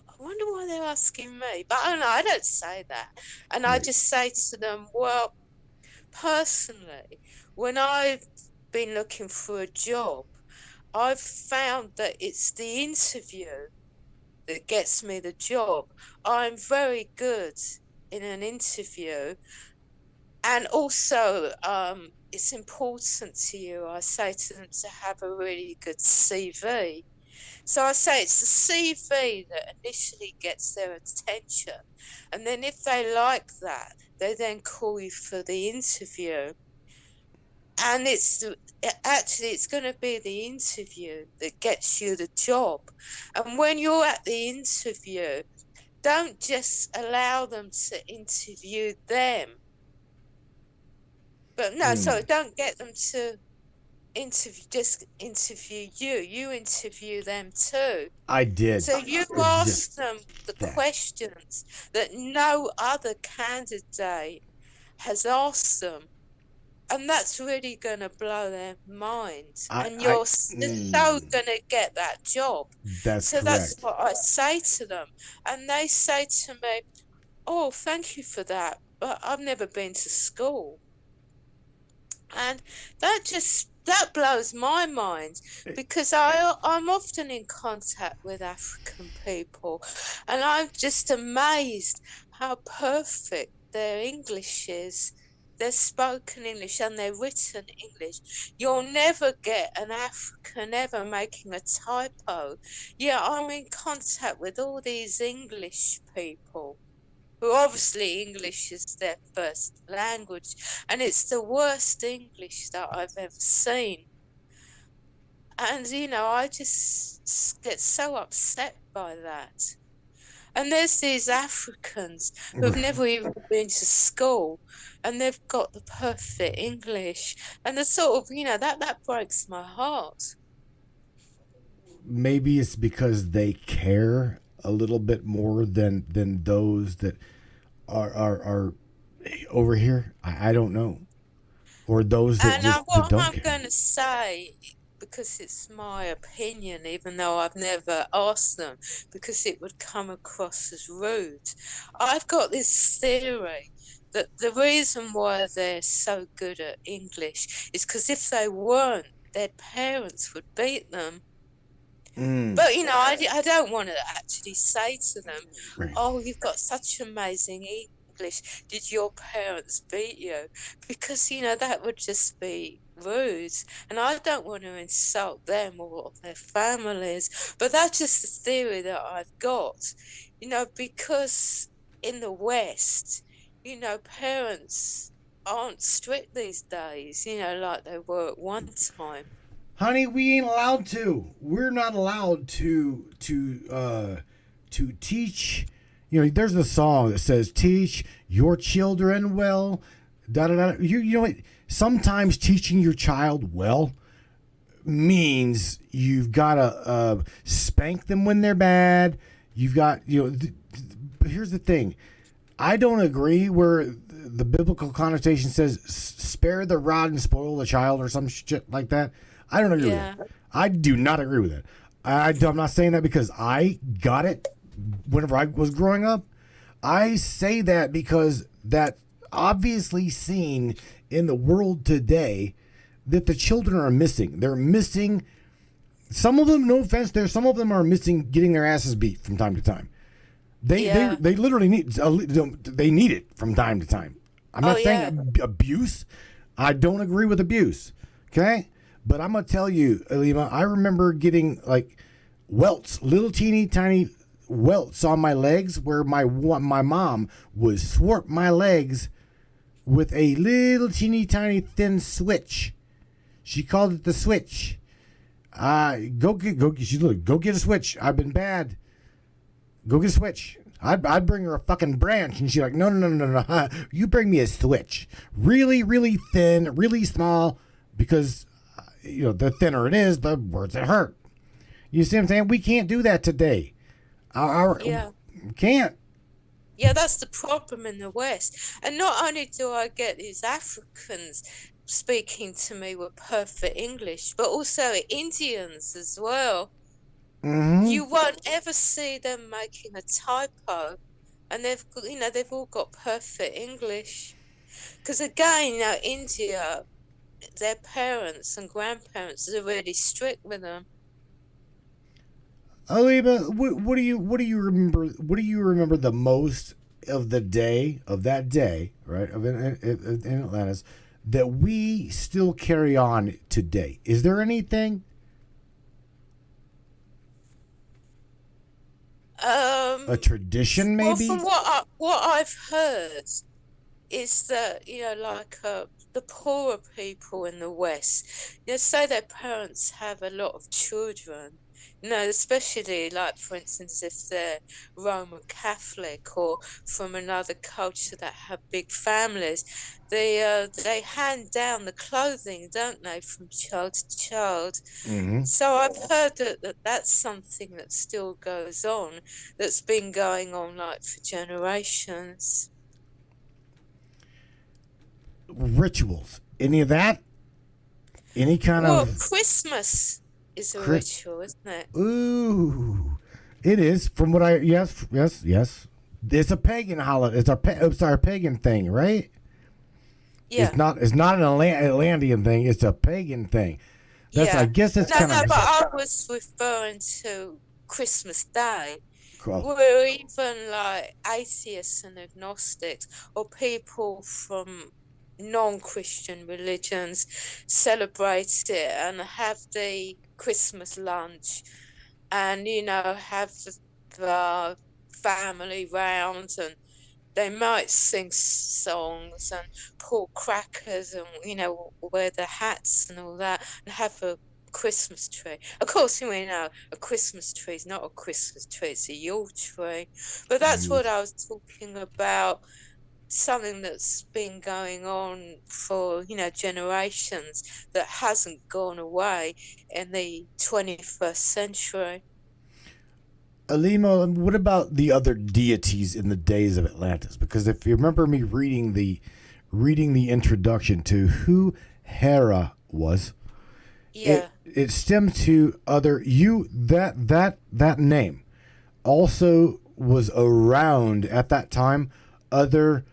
I wonder why they're asking me. But I don't say that. And I just say to them, well, personally, when I've been looking for a job, I've found that it's the interview that gets me the job. I'm very good in an interview. And also, it's important to you, I say to them, to have a really good CV. So I say it's the CV that initially gets their attention. And then if they like that, they then call you for the interview. And it's going to be the interview that gets you the job. And when you're at the interview, don't just allow them to interview them. But no, sorry, don't get them to interview you. You interview them too. I did. So you ask them the questions that no other candidate has asked them. And that's really going to blow their minds. And you're so going to get that job. That's correct. That's what I say to them. And they say to me, oh, thank you for that, but I've never been to school. And that blows my mind, because I'm often in contact with African people, and I'm just amazed how perfect their English is. Their spoken English and their written English. You'll never get an African ever making a typo. Yeah, I'm in contact with all these English people who obviously English is their first language, and it's the worst English that I've ever seen. And, I just get so upset by that. And there's these Africans who've never even been to school, and they've got the perfect English. And the sort of, that breaks my heart. Maybe it's because they care a little bit more than those that are over here. I don't know, or those that just what don't I'm care. going to say, because it's my opinion, even though I've never asked them, because it would come across as rude. I've got this theory that the reason why they're so good at English is because if they weren't, their parents would beat them. But, I don't want to actually say to them, right, oh, you've got such amazing English. Did your parents beat you? Because, that would just be rude, and I don't want to insult them or their families, but that's just the theory that I've got, because in the West, parents aren't strict these days, like they were at one time. Honey, we ain't allowed to. We're not allowed to teach. There's a song that says, "Teach your children well." Da da da. You know what? Sometimes teaching your child well means you've got to spank them when they're bad. You've got here's the thing. I don't agree where the biblical connotation says spare the rod and spoil the child or some shit like that. I don't agree with that. I do not agree with that. I'm not saying that because I got it whenever I was growing up. I say that because that obviously seen in the world today that the children are missing. They're missing. Some of them, no offense, some of them are missing getting their asses beat from time to time. They literally need it from time to time. I'm not saying abuse. I don't agree with abuse. Okay? But I'm going to tell you, Aleemah, I remember getting like welts, little teeny tiny welts on my legs where my mom would thwart my legs with a little teeny tiny thin switch. She called it the switch. Go get a switch. I've been bad. Go get a switch. I'd bring her a fucking branch, and she's like, no. You bring me a switch. Really, really thin, really small, because the thinner it is, the worse it hurt. You see what I'm saying? We can't do that today. Can't. Yeah, that's the problem in the West. And not only do I get these Africans speaking to me with perfect English, but also Indians as well. Mm-hmm. You won't ever see them making a typo, and they've all got perfect English. Because again, India, their parents and grandparents are really strict with them. Aleemah, what do you remember? What do you remember the most of that day, right? In Atlantis, that we still carry on today? Is there anything? A tradition, maybe. Well, from what I've heard is that the poorer people in the West, say their parents have a lot of children. Especially like, for instance, if they're Roman Catholic or from another culture that have big families, they hand down the clothing, don't they, from child to child. Mm-hmm. So I've heard that's something that still goes on, that's been going on like for generations. Rituals, any of that? Any kind of Christmas is a ritual, isn't it? Ooh, it is. From what yes. It's a pagan holiday. It's our pagan thing, right? Yeah. It's not an Atlantean thing. It's a pagan thing. I guess it's kind of. No, but I was referring to Christmas Day. Cool. Where even like atheists and agnostics or people from non-Christian religions celebrate it and have the Christmas lunch and have the family round, and they might sing songs and pull crackers and wear the hats and all that and have a Christmas tree. Of course, we know a Christmas tree is not a Christmas tree, it's a Yule tree, but that's what I was talking about. Something that's been going on for generations that hasn't gone away in the 21st century. Aleemah, what about the other deities in the days of Atlantis? Because if you remember me reading the introduction to who Hera was, it stemmed to that name also was around at that time other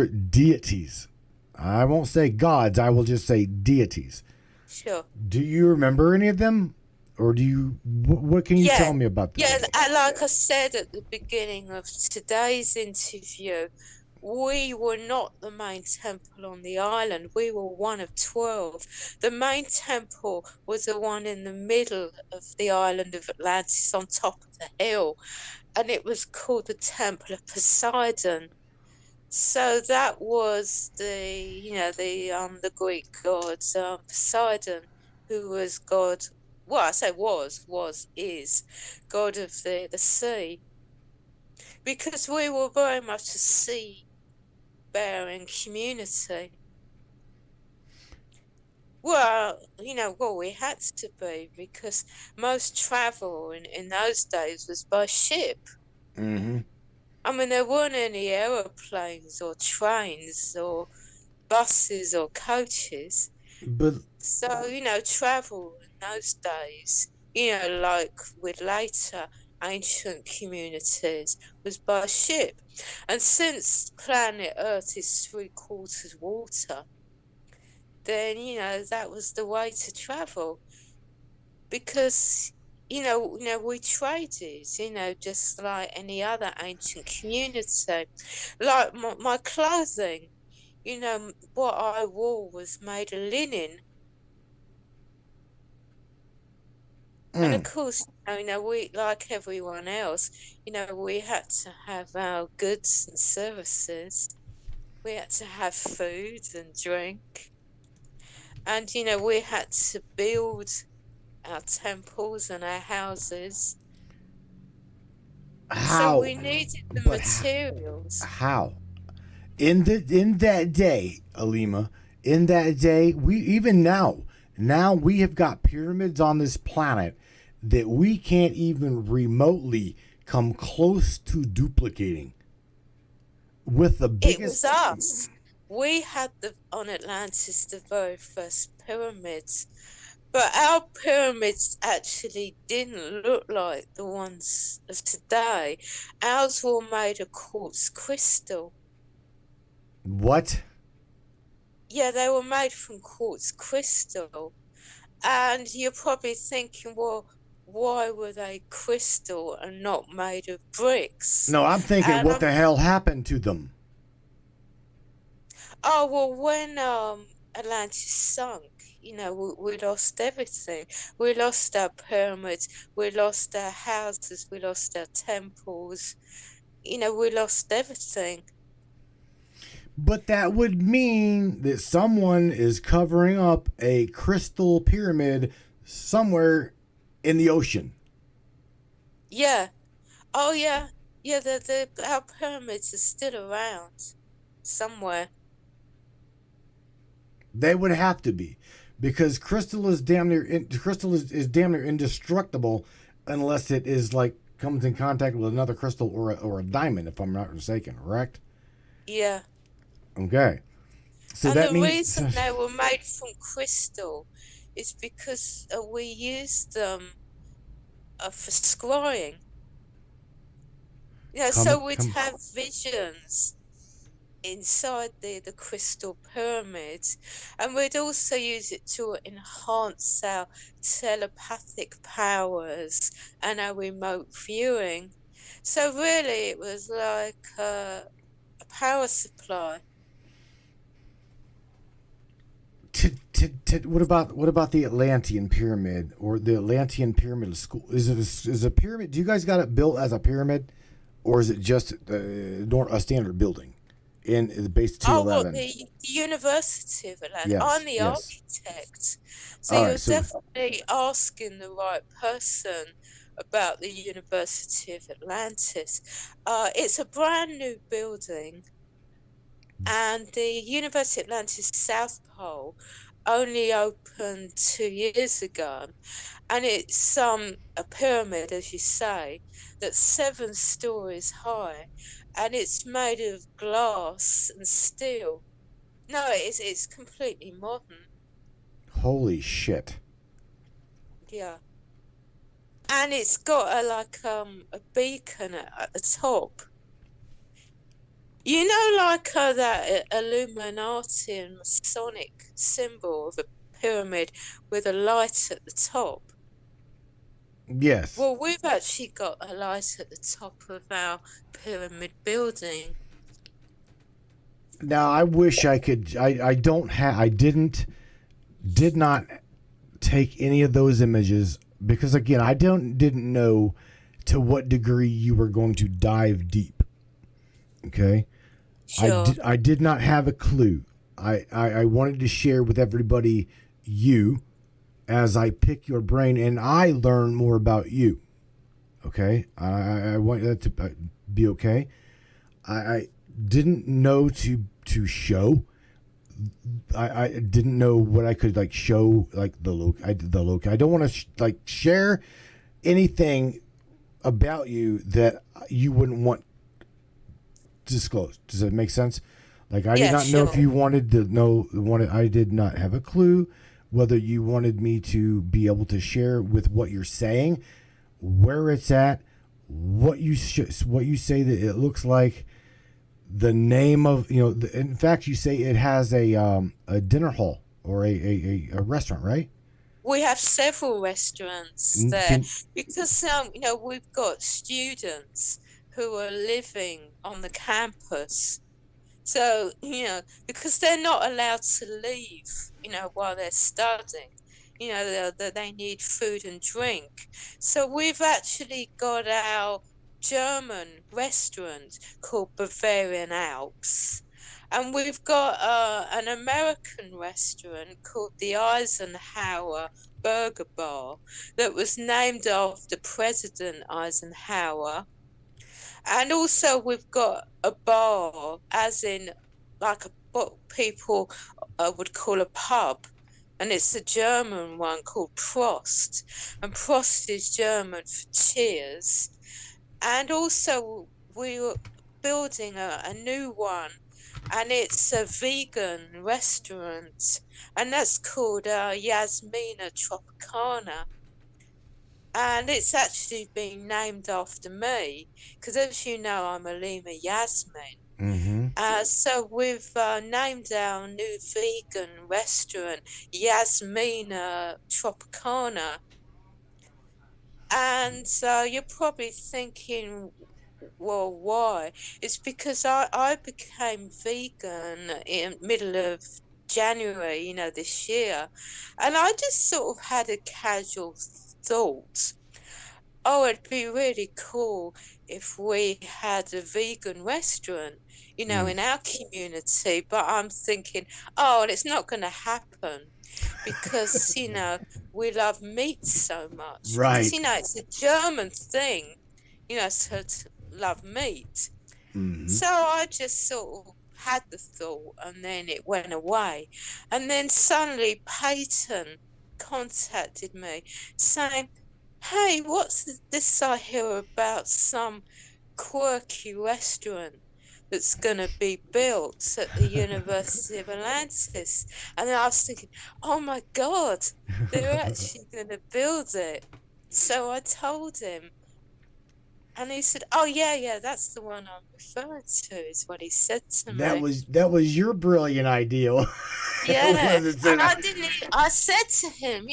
deities. I won't say gods, I will just say deities. Sure. Do you remember any of them? Or do you, what can you tell me about that? Yeah, like I said at the beginning of today's interview, we were not the main temple on the island. We were one of 12. The main temple was the one in the middle of the island of Atlantis on top of the hill, and it was called the Temple of Poseidon. So that was the Greek god Poseidon, who was god. Well, I say is god of the sea, because we were very much a sea-bearing community. Well, we had to be, because most travel in those days was by ship. Mm-hmm. I mean, there weren't any aeroplanes or trains or buses or coaches. But So, travel in those days, like with later ancient communities, was by ship. And since planet Earth is 3/4 water, then, that was the way to travel. Because we traded, just like any other ancient community. Like my clothing, what I wore was made of linen. And of course, we, like everyone else, we had to have our goods and services. We had to have food and drink. And, we had to build our temples and our houses. how? So we needed the materials. How? In that day, Aleemah, in that day, we even now we have got pyramids on this planet that we can't even remotely come close to duplicating. With the biggest, it was us. We had on Atlantis the very first pyramids. But our pyramids actually didn't look like the ones of today. Ours were made of quartz crystal. What? Yeah, they were made from quartz crystal. And you're probably thinking, well, why were they crystal and not made of bricks? No, I'm thinking, what the hell happened to them? Oh, well, when Atlantis sunk, we lost everything. We lost our pyramids, we lost our houses, we lost our temples. We lost everything. But that would mean that someone is covering up a crystal pyramid somewhere in the ocean. Yeah. Oh, yeah. Yeah, our pyramids are still around somewhere. They would have to be, because crystal is damn near indestructible unless it is like comes in contact with another crystal or a diamond, if I'm not mistaken, correct? Yeah. Okay. So and that the means reason they were made from crystal is because we used them for scrying. So we'd have visions inside the crystal pyramids, and we'd also use it to enhance our telepathic powers and our remote viewing. So really it was like a power supply. What about the Atlantean pyramid or the Atlantean pyramid school? Is a pyramid? Do you guys got it built as a pyramid, or is it just a standard building in the base 211? The University of Atlantis. Yes, I'm the architect, so you're definitely asking the right person about the University of Atlantis. It's a brand new building. And the University of Atlantis South Pole only opened 2 years ago. And it's a pyramid, as you say, that's 7 stories high. And it's made of glass and steel. No, it's completely modern. Holy shit. Yeah. And it's got a beacon at the top. Like that Illuminati and Masonic symbol of a pyramid with a light at the top? Yes. Well, we've actually got a light at the top of our pyramid building. Now I wish I could. I don't have. I did not take any of those images because again I didn't know to what degree you were going to dive deep. Okay, Sure. I did not have a clue. I wanted to share with everybody you as I pick your brain and I learn more about you. Okay, I want that to be okay. I didn't know to show. I didn't know what I could like show like the look. I don't want to like share anything about you that you wouldn't want disclosed. Does that make sense? Like I did not know if you wanted to know. I did not have a clue whether you wanted me to be able to share with what you're saying, where it's at, what you say that it looks like, the name of in fact you say it has a dinner hall or a restaurant, right? We have several restaurants there because we've got students who are living on the campus. So, because they're not allowed to leave, while they're studying, they need food and drink. So we've actually got our German restaurant called Bavarian Alps. And we've got an American restaurant called the Eisenhower Burger Bar that was named after President Eisenhower. And also we've got a bar, as in like what people would call a pub. And it's a German one called Prost. And Prost is German for cheers. And also we were building a new one. And it's a vegan restaurant. And that's called Yasmina Tropicana. And it's actually been named after me, because as you know, I'm Aleema Yasmin. Mm-hmm. So we've named our new vegan restaurant Yasmina Tropicana. And you're probably thinking, well, why? It's because I became vegan in middle of January, this year. And I just sort of had a casual thought, it'd be really cool if we had a vegan restaurant, in our community. But I'm thinking, it's not going to happen because, we love meat so much. Right. Because, it's a German thing, to love meat. Mm-hmm. So I just sort of had the thought and then it went away. And then suddenly Peyton contacted me saying, hey, what's this I hear about some quirky restaurant that's going to be built at the University of Atlantis? And I was thinking, oh my God, they're actually going to build it. So I told him. And he said, oh, yeah, that's the one I'm referring to, is what he said to me. That was your brilliant idea. Yeah, and I said to him,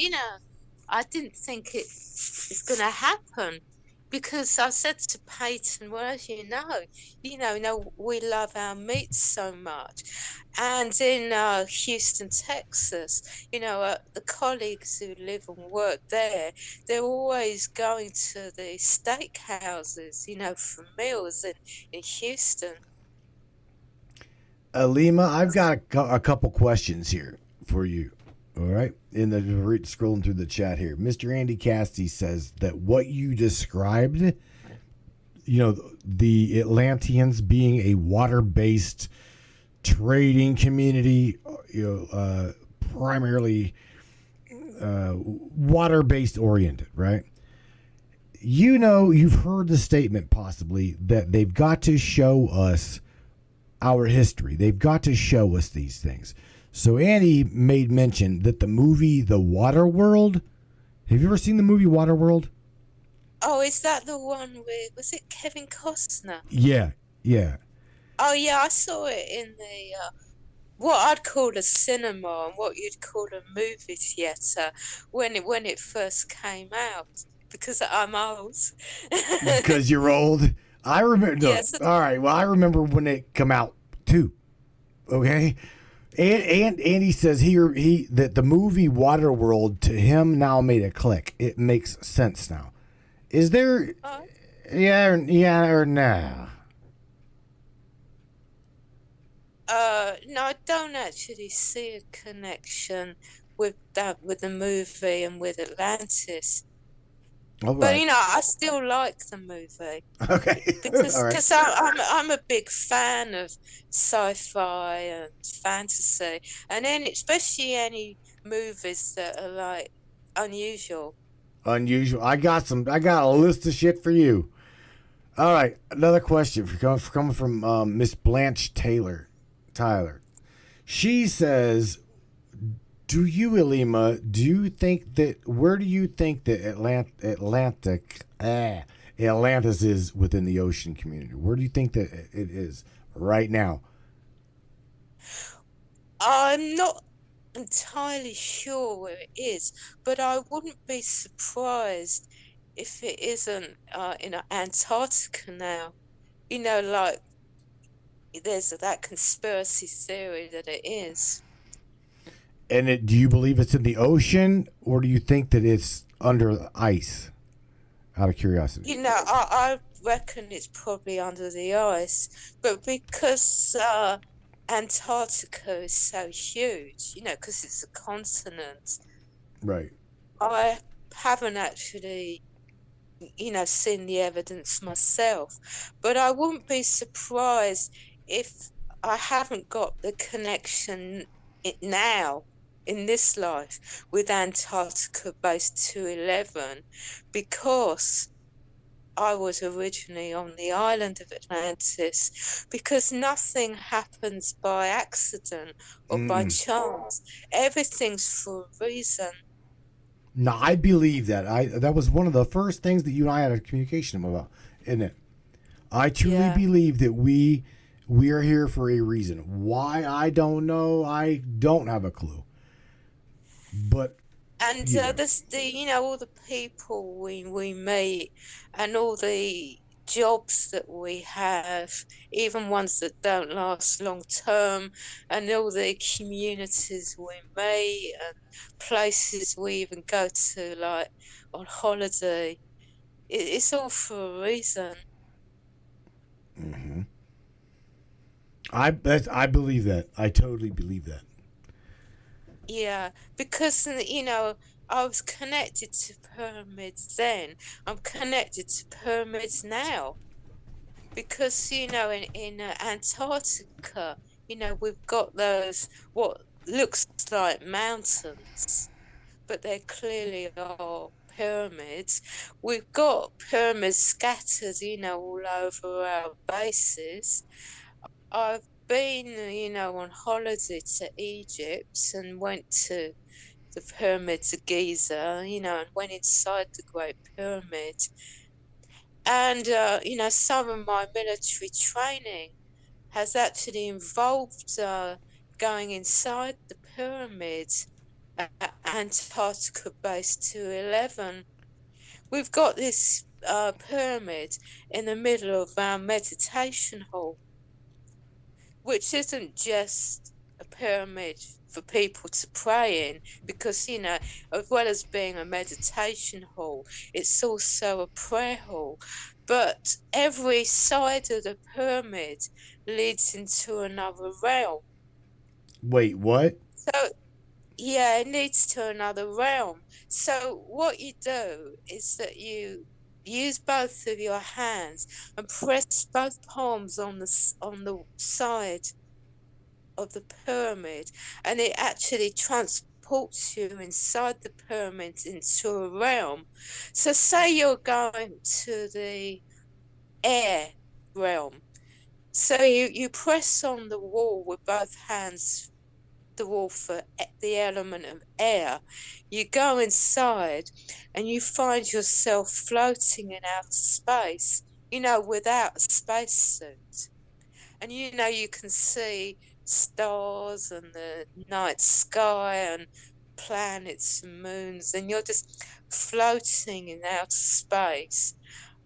I didn't think it's going to happen, because I said to Peyton, well, as you know, we love our meat so much. And in Houston, Texas, the colleagues who live and work there, they're always going to the steakhouses, for meals in Houston. Aleemah, I've got a couple questions here for you. All right. Scrolling through the chat here. Mr. Andy Casty says that what you described, the Atlanteans being a water-based trading community, primarily water-based oriented, right? You've heard the statement possibly that they've got to show us our history. They've got to show us these things. So Andy made mention that the movie The Waterworld. Have you ever seen the movie Waterworld? Oh, is that the one with, was it Kevin Costner? Yeah. Oh, yeah, I saw it in the, what I'd call a cinema and what you'd call a movie theatre when it first came out, because I'm old. Because you're old? I remember. No, yes. All right, well, I remember when it came out, too. Okay. And he says he that the movie Waterworld to him now made a click. It makes sense now. Is there Oh, yeah or nah? no, I don't actually see a connection with that, with the movie and with Atlantis. All But right. I still like the movie Okay. because All right. I'm a big fan of sci-fi and fantasy, and then especially any movies that are like unusual. Unusual. I got a list of shit for you. All right. Another question for coming from Miss Blanche Tyler. She says, "Do you, Aleemah? Do you think that where do you think that Atlantis is within the ocean community? Where do you think that it is right now?" I'm not entirely sure where it is, but I wouldn't be surprised if it isn't in Antarctica now. Like there's that conspiracy theory that it is. And do you believe it's in the ocean, or do you think that it's under ice? Out of curiosity. I reckon it's probably under the ice, but because Antarctica is so huge, because it's a continent, Right. I haven't actually, seen the evidence myself. But I wouldn't be surprised if I haven't got the connection now in this life with Antarctica Base 211 because I was originally on the island of Atlantis because nothing happens by accident or by Mm-mm. chance. Everything's for a reason. No, I believe that. That was one of the first things that you and I had a communication about, isn't it? I truly Yeah. believe that we are here for a reason. Why I don't know. I don't have a clue. But And yeah, there's all the people we meet and all the jobs that we have, even ones that don't last long term, and all the communities we meet and places we even go to, like on holiday. It's all for a reason. I believe that. I totally believe that. Yeah, because I was connected to pyramids then. I'm connected to pyramids now. Because in Antarctica, we've got those what looks like mountains, but they clearly are pyramids. We've got pyramids scattered, all over our bases. I've been, on holiday to Egypt and went to the pyramids of Giza, and went inside the Great Pyramid. And, some of my military training has actually involved going inside the pyramids at Antarctica Base 211. We've got this pyramid in the middle of our meditation hall, which isn't just a pyramid for people to pray in, because, as well as being a meditation hall, it's also a prayer hall. But every side of the pyramid leads into another realm. Wait, what? So, yeah, it leads to another realm. So, what you do is that you use both of your hands and press both palms on the side of the pyramid, and it actually transports you inside the pyramid into a realm. So, say you're going to the air realm. So you press on the wall with both hands, the wall for the element of air. You go inside and you find yourself floating in outer space, without a spacesuit. And you can see stars and the night sky and planets and moons, and you're just floating in outer space.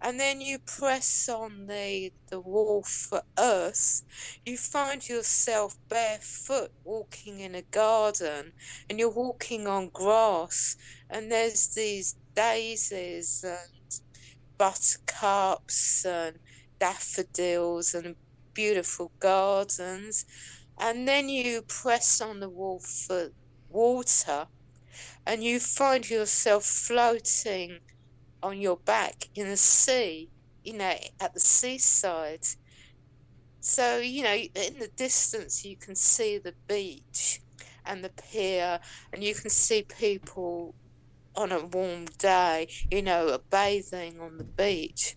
and then you press on the wall for earth, you find yourself barefoot walking in a garden, and you're walking on grass, and there's these daisies and buttercups and daffodils and beautiful gardens. And then you press on the wall for water, and you find yourself floating on your back in the sea, at the seaside. So, in the distance, you can see the beach and the pier, and you can see people on a warm day, bathing on the beach.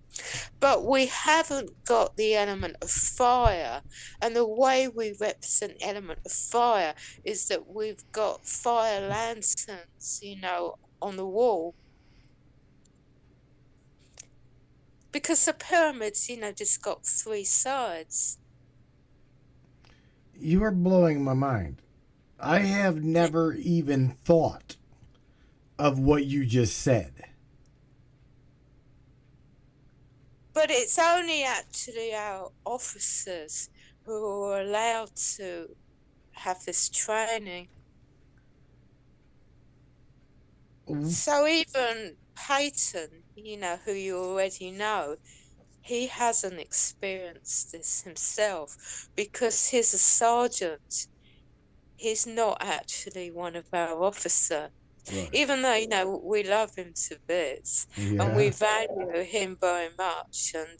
But we haven't got the element of fire. And the way we represent element of fire is that we've got fire lanterns, on the wall. Because the pyramids, just got three sides. You are blowing my mind. I have never even thought of what you just said. But it's only actually our officers who are allowed to have this training. So even Peyton, who you already know, he hasn't experienced this himself because he's a sergeant. He's not actually one of our officers. Right. Even though, we love him to bits, and we value him very much, and,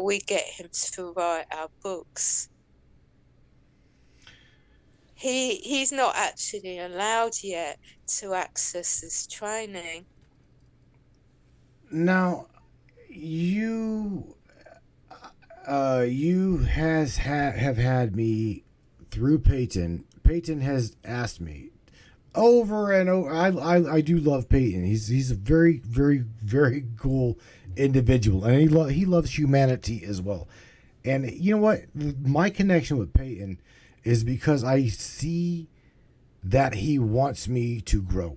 we get him to write our books. He's not actually allowed yet to access this training. Now, you have had me through Peyton. Peyton has asked me over and over. I do love Peyton. He's a very, very, very cool individual, and he loves humanity as well. And you know what? My connection with Peyton is because I see that he wants me to grow.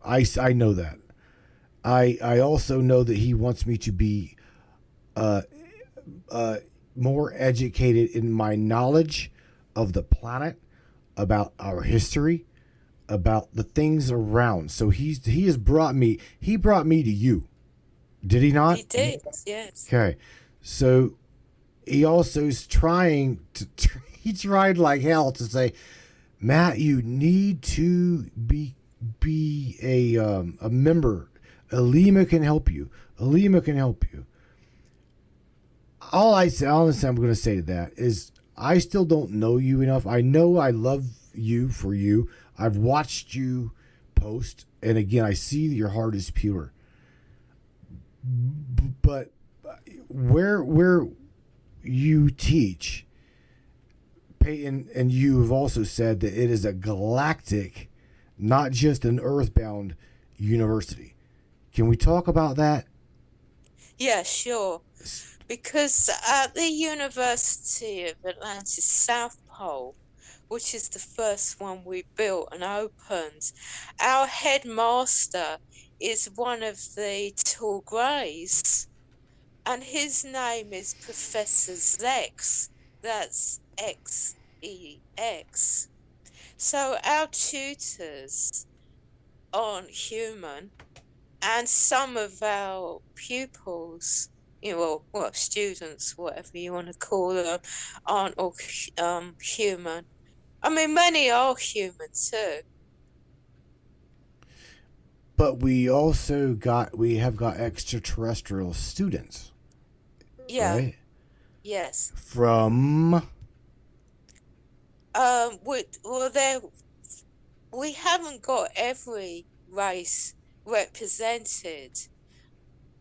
I know that. I also know that he wants me to be more educated in my knowledge of the planet, about our history, about the things around. So he brought me to you. Did he not? He did, yes. Okay. So he also is trying to he tried like hell to say, Matt, you need to be a member. Aleemah can help you. Aleemah can help you. All I'm going to say to that is I still don't know you enough. I know I love you for you. I've watched you post, and again, I see that your heart is pure. But where you teach, Peyton and you have also said that it is a galactic, not just an earthbound university. Can we talk about that? Yeah, sure. Because at the University of Atlantis South Pole, which is the first one we built and opened, our headmaster is one of the Tall Greys, and his name is Professor Zex. That's X-E-X. So our tutors aren't human, and some of our pupils, students, whatever you want to call them, aren't all human. I mean, many are human too. But we have got extraterrestrial students. Yeah. Right? Yes. From we haven't got every race represented.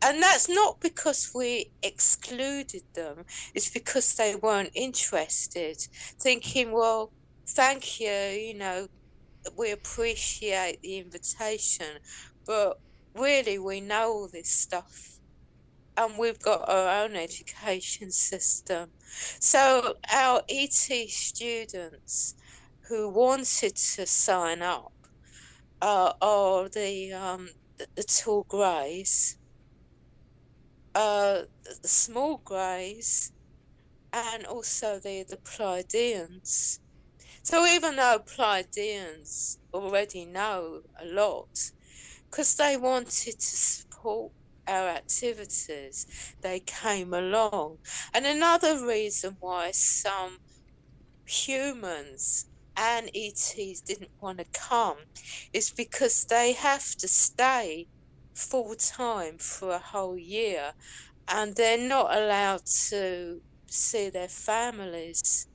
And that's not because we excluded them. It's because they weren't interested. Thinking, well, thank you, we appreciate the invitation, but really we know all this stuff. And we've got our own education system. So our ET students who wanted to sign up are the Tall Greys. the small greys, and also the Pleiadians. So even though Pleiadians already know a lot, because they wanted to support our activities, they came along. And another reason why some humans and ETs didn't want to come is because they have to stay full time for a whole year, and they're not allowed to see their families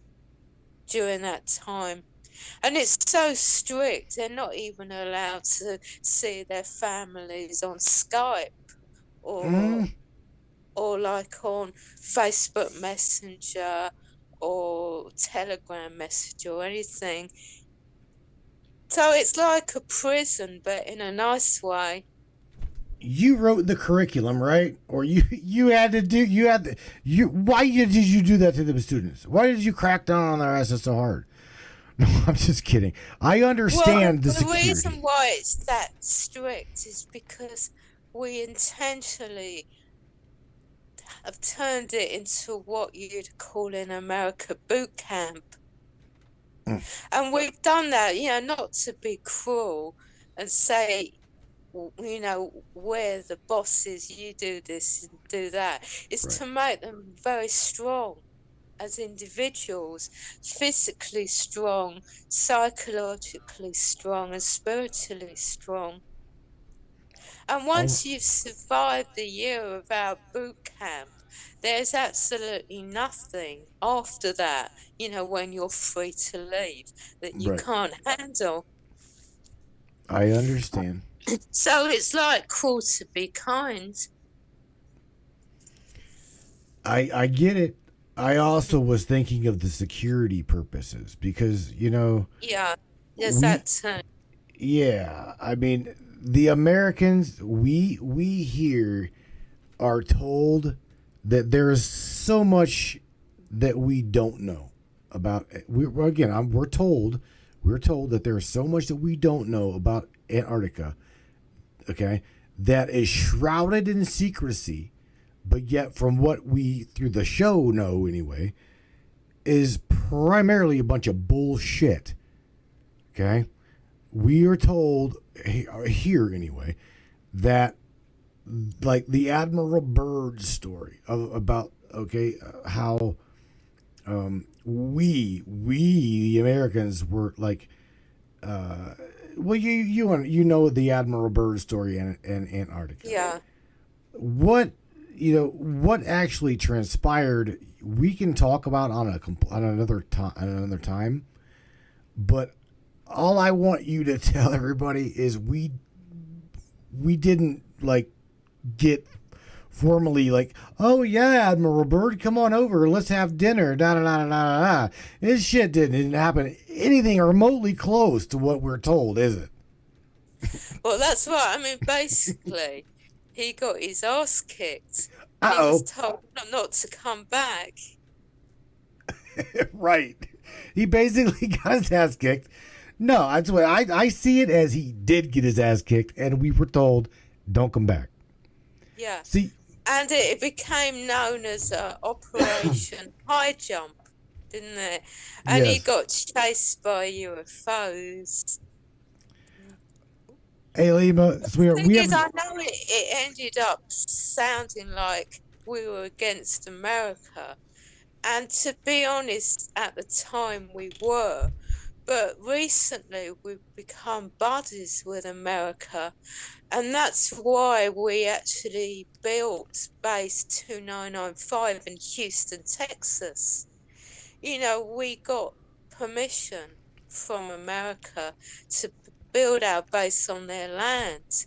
during that time. And it's so strict, they're not even allowed to see their families on Skype or like on Facebook Messenger or Telegram Messenger or anything. So it's like a prison, but in a nice way. You wrote the curriculum, right? Or you had to do why did you do that to the students? Why did you crack down on their asses so hard? No, I'm just kidding. I understand the security. The reason why it's that strict is because we intentionally have turned it into what you'd call in America boot camp. And we've done that, not to be cruel and say, we're the bosses, you do this and do that. It's right. To make them very strong as individuals, physically strong, psychologically strong, and spiritually strong. And once you've survived the year of our boot camp, there's absolutely nothing after that, when you're free to leave, that you right. can't handle. I understand. So it's like cruel to be kind. I get it. I also was thinking of the security purposes because, Yeah, there's that too. Yeah, I mean, the Americans, we here are told that there's so much that we don't know about. We're told that there's so much that we don't know about Antarctica, okay, that is shrouded in secrecy, but yet from what we, through the show, know anyway, is primarily a bunch of bullshit, okay? We are told, here anyway, that like the Admiral Byrd story about, okay, how we the Americans were like, well, you know the Admiral Byrd story in Antarctica. Yeah. What actually transpired, we can talk about on another time. But all I want you to tell everybody is we didn't like get formally like, oh yeah, Admiral Byrd, come on over, let's have dinner, da da da da da da. This shit didn't happen anything remotely close to what we're told, is it? Well, that's right. I mean, basically, he got his ass kicked. Uh-oh. He was told not to come back. Right. He basically got his ass kicked. No, that's what I see it as. He did get his ass kicked, and we were told, don't come back. Yeah. See, and it became known as Operation High Jump, didn't it? And yes. He got chased by UFOs. Hey, Aleemah, I know it ended up sounding like we were against America. And to be honest, at the time we were. But recently we've become buddies with America. And that's why we actually built Base 2995 in Houston, Texas. We got permission from America to build our base on their land.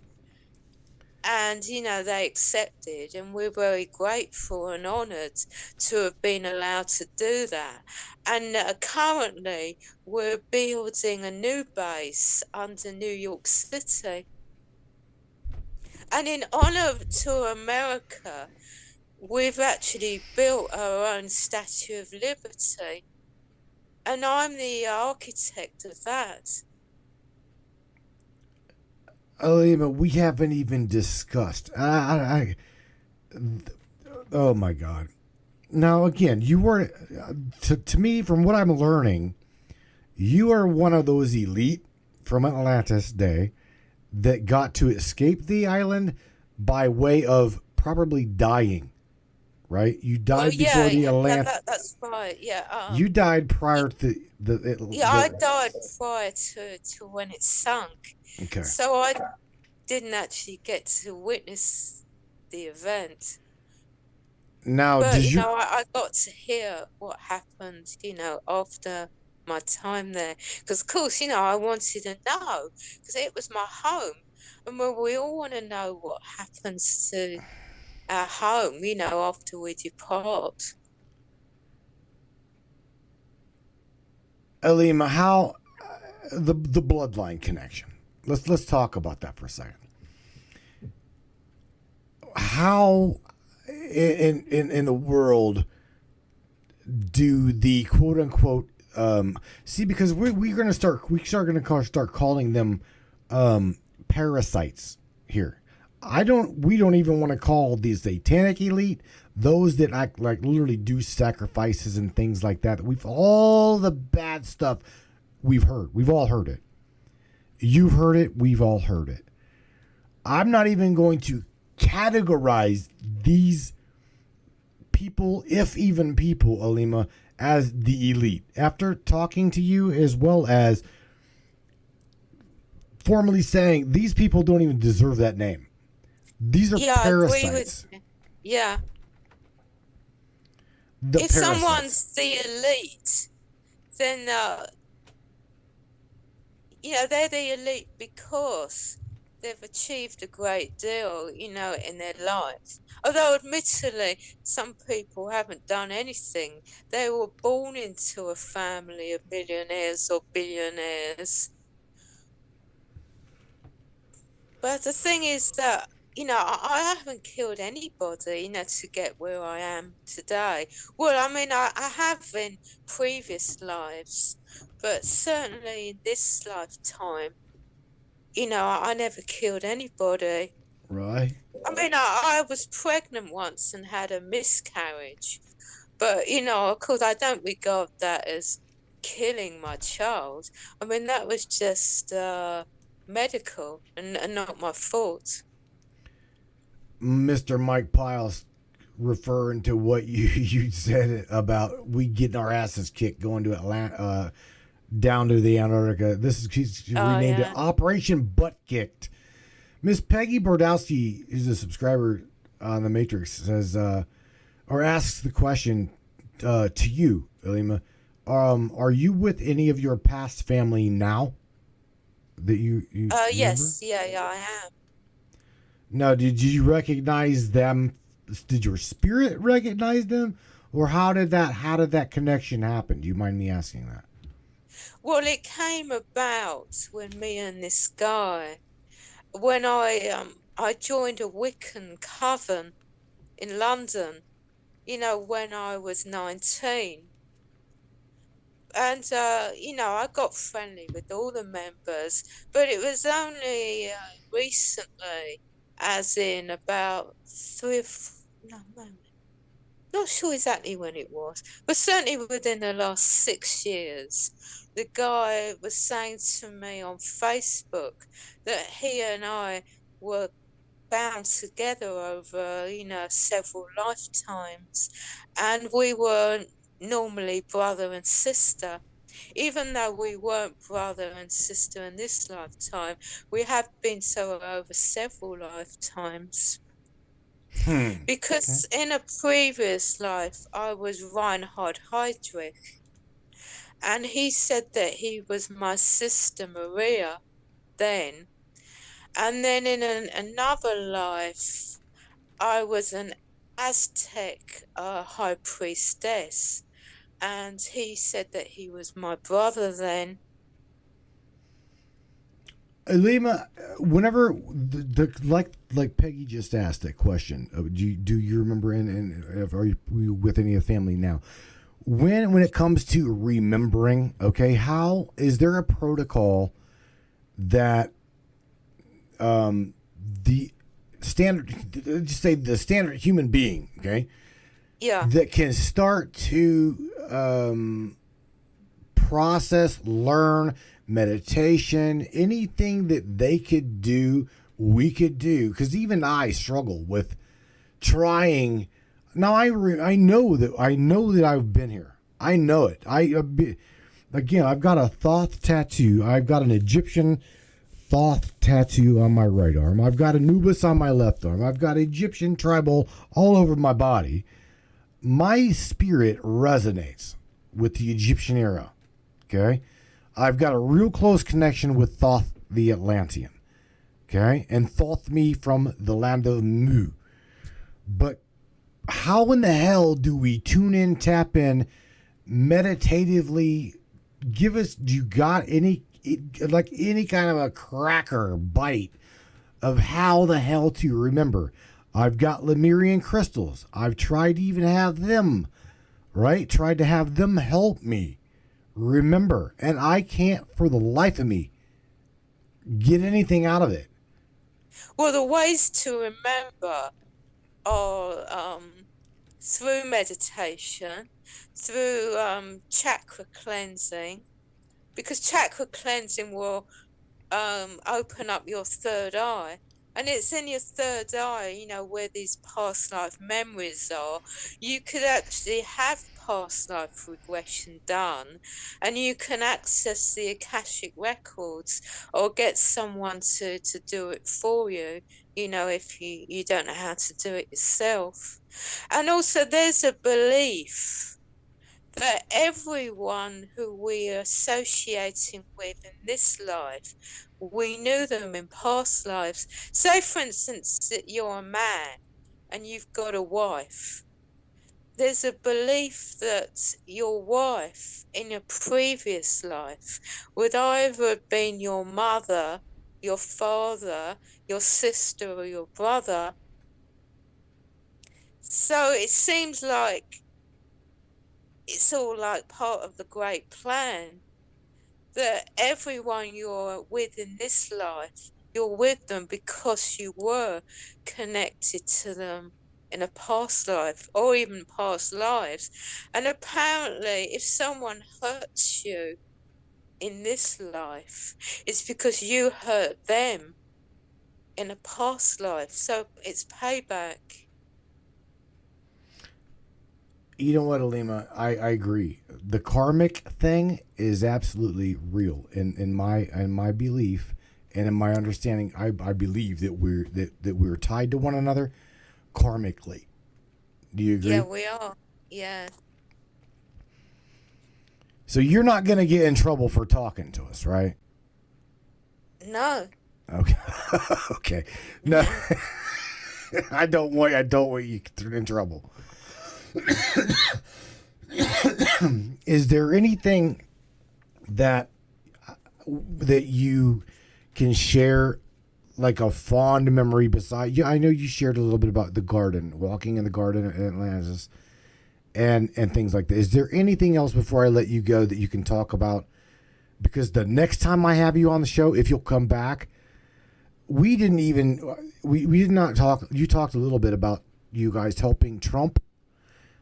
And, they accepted, and we're very grateful and honoured to have been allowed to do that. And currently, we're building a new base under New York City. And in honour to America, we've actually built our own Statue of Liberty. And I'm the architect of that. Aleemah, we haven't even discussed. Oh my God. Now again, you were to me, from what I'm learning, you are one of those elite from Atlantis Day that got to escape the island by way of probably dying. Right? You Well, died before yeah, the yeah, Atlantis. that's right. Yeah, You died prior to yeah, I the died prior to when it sunk, okay. so I didn't actually get to witness the event. Now, But did you? I got to hear what happened, after my time there. Because, of course, I wanted to know because it was my home. And when we all want to know what happens to our home, after we depart. Aleemah, how the bloodline connection? Let's talk about that for a second. How in the world do the quote unquote see, because we're gonna start calling them parasites here. We don't even want to call the satanic elite those that act like literally do sacrifices and things like that. All the bad stuff we've heard. We've all heard it. You've heard it. We've all heard it. I'm not even going to categorize these people, if even people, Aleemah, as the elite. After talking to you, as well as formally saying these people don't even deserve that name. These are parasites. I agree with you. Yeah. If someone's the elite, then they're the elite because they've achieved a great deal, in their lives. Although, admittedly, some people haven't done anything. They were born into a family of millionaires or billionaires. But the thing is that, I haven't killed anybody, to get where I am today. Well, I mean, I have in previous lives, but certainly in this lifetime, I never killed anybody. Right. I mean, I was pregnant once and had a miscarriage. But, of course, I don't regard that as killing my child. I mean, that was just medical and not my fault. Mr. Mike Piles referring to what you said about we getting our asses kicked going to Atlanta, down to the Antarctica. She's renamed it Operation Butt Kicked. Miss Peggy Bordowski, who's a subscriber on the Matrix, says or asks the question to you, Aleemah. Are you with any of your past family now? That you yes, yeah, I am. Now, did you recognize them? Did your spirit recognize them, or how did that connection happen? Do you mind me asking that? Well, it came about when me and this guy, when I joined a Wiccan coven in London, when I was 19. And, I got friendly with all the members, but it was only recently, as in about not sure exactly when it was, but certainly within the last 6 years, the guy was saying to me on Facebook that he and I were bound together over, several lifetimes, and we were normally brother and sister. Even though we weren't brother and sister in this lifetime, we have been so over several lifetimes. Because in a previous life, I was Reinhard Heydrich, and he said that he was my sister Maria then. And then in another life, I was an Aztec high priestess, and he said that he was my brother then. Aleemah, whenever like Peggy just asked that question, do you remember? And are you with any of the family now? When it comes to remembering, okay, how is there a protocol that the standard, just say the standard human being, okay, Yeah. that can start to process, learn, meditation, anything that they could do, we could do. Because even I struggle with trying. Now I know that I've been here. I know it. Again, I've got a Thoth tattoo. I've got an Egyptian Thoth tattoo on my right arm. I've got Anubis on my left arm. I've got Egyptian tribal all over my body. My spirit resonates with the Egyptian era. Okay? I've got a real close connection with Thoth the Atlantean. Okay? And Thoth me from the land of Mu. But how in the hell do we tune in, tap in, meditatively? Do you got any kind of a cracker bite of how the hell to remember? I've got Lemurian crystals. I've tried to even have them, right? Tried to have them help me remember. And I can't for the life of me get anything out of it. Well, the ways to remember are through meditation, through chakra cleansing, because chakra cleansing will open up your third eye. And it's in your third eye, where these past life memories are. You could actually have past life regression done, and you can access the Akashic records or get someone to do it for you, if you don't know how to do it yourself. And also there's a belief that everyone who we are associating with in this life, we knew them in past lives. Say, for instance, that you're a man and you've got a wife. There's a belief that your wife in a previous life would either have been your mother, your father, your sister, or your brother. So it seems like it's all like part of the great plan, that everyone you're with in this life, you're with them because you were connected to them in a past life or even past lives. And apparently if someone hurts you in this life, it's because you hurt them in a past life. So it's payback. You know what, Aleemah? I agree. The karmic thing is absolutely real in my belief and in my understanding. I believe that we're tied to one another karmically. Do you agree? Yeah, we are. Yeah. So you're not going to get in trouble for talking to us, right? No. Okay. Okay. No. I don't want you in trouble. Is there anything that you can share, like a fond memory beside? Yeah, I know you shared a little bit about the garden, walking in the garden in Atlantis, and things like that. Is there anything else before I let you go that you can talk about? Because the next time I have you on the show, if you'll come back, we did not talk. You talked a little bit about you guys helping Trump,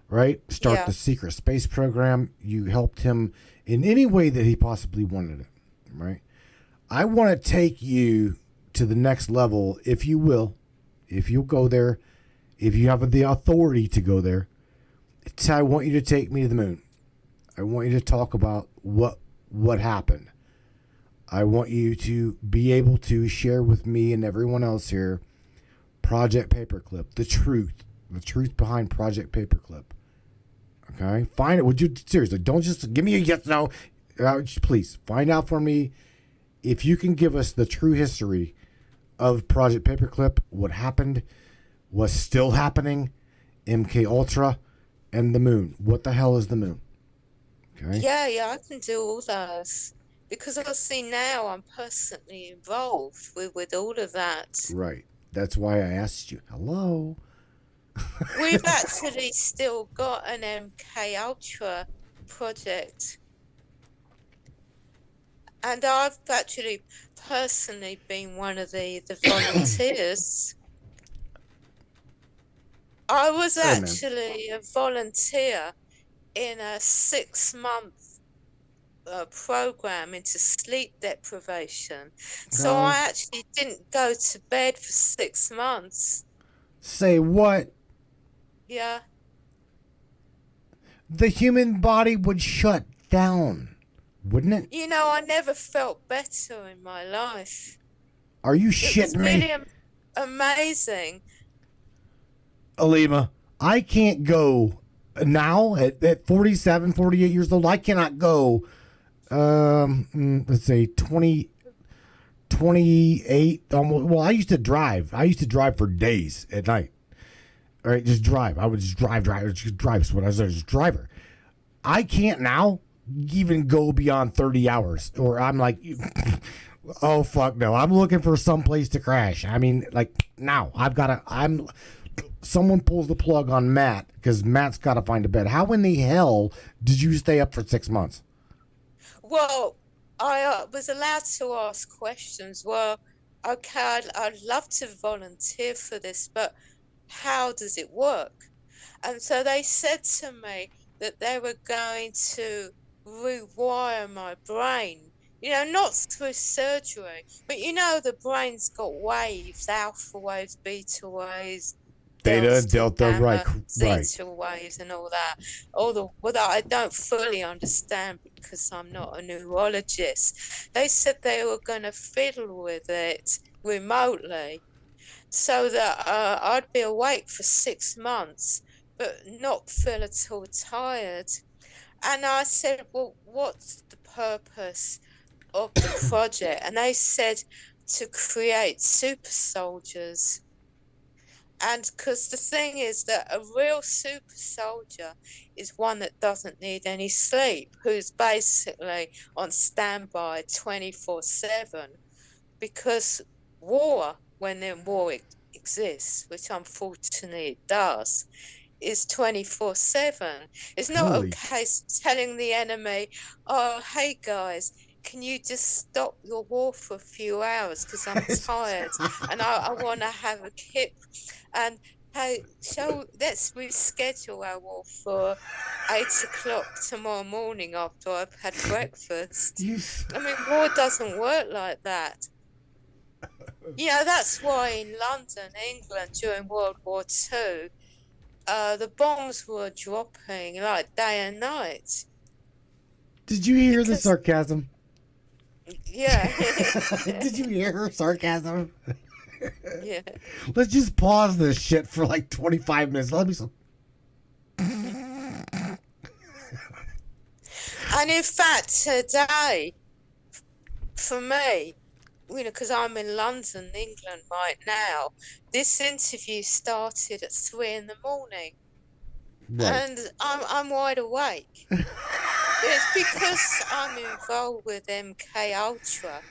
right? Start the secret space program. You helped him in any way that he possibly wanted it, right? I want to take you to the next level, if you will, if you'll go there, if you have the authority to go there. I want you to take me to the moon. I want you to talk about what happened. I want you to be able to share with me and everyone else here Project Paperclip, the truth behind Project Paperclip. Okay, find it. Would you seriously? Don't just give me a yes, no. Please find out for me if you can give us the true history of Project Paperclip, what happened, what's still happening, MK Ultra, and the moon. What the hell is the moon? Okay. Yeah, I can do all those because I see now I'm personally involved with all of that. Right. That's why I asked you. Hello. We've actually still got an MK Ultra project, and I've actually personally been one of the volunteers. I was Hey, man. actually a volunteer in a 6-month program into sleep deprivation. So No. I actually didn't go to bed for 6 months. Say what? Yeah. The human body would shut down, wouldn't it? You know, I never felt better in my life. Are you It was shitting really me? amazing. Aleemah, I can't go now at 47, 48 years old. I cannot go, let's say 20, 28. Almost. Well, I used to drive. I used to drive for days at night. All right, just drive. I would just drive. Just drive. So when I was a driver, I can't now even go beyond 30 hours, or I'm like, oh fuck no, I'm looking for some place to crash. I mean, like now someone pulls the plug on Matt because Matt's got to find a bed. How in the hell did you stay up for 6 months? Well, I was allowed to ask questions. Well, okay, I'd love to volunteer for this, but how does it work? And so they said to me that they were going to rewire my brain, not through surgery, but the brain's got waves, alpha waves, beta waves, Theta, delta, gamma, right. zeta waves, and all that. That I don't fully understand because I'm not a neurologist. They said they were going to fiddle with it remotely so that I'd be awake for 6 months, but not feel at all tired. And I said, well, what's the purpose of the project? And they said to create super soldiers. And because the thing is that a real super soldier is one that doesn't need any sleep, who's basically on standby 24/7, because war, when war exists, which unfortunately it does, is 24/7. It's not Holy. a case of telling the enemy, oh, hey guys, can you just stop your war for a few hours because I'm tired and I want to have a kip, and hey, let's reschedule our war for 8 o'clock tomorrow morning after I've had breakfast. I mean, war doesn't work like that. That's why in London, England, during World War II, the bombs were dropping like day and night. Did you hear the sarcasm? Yeah. Did you hear her sarcasm? Yeah. Let's just pause this shit for like 25 minutes. Let me some. And in fact, today, for me, because I'm in London, England right now, this interview started at 3 in the morning. Right. And I'm wide awake. It's because I'm involved with MK Ultra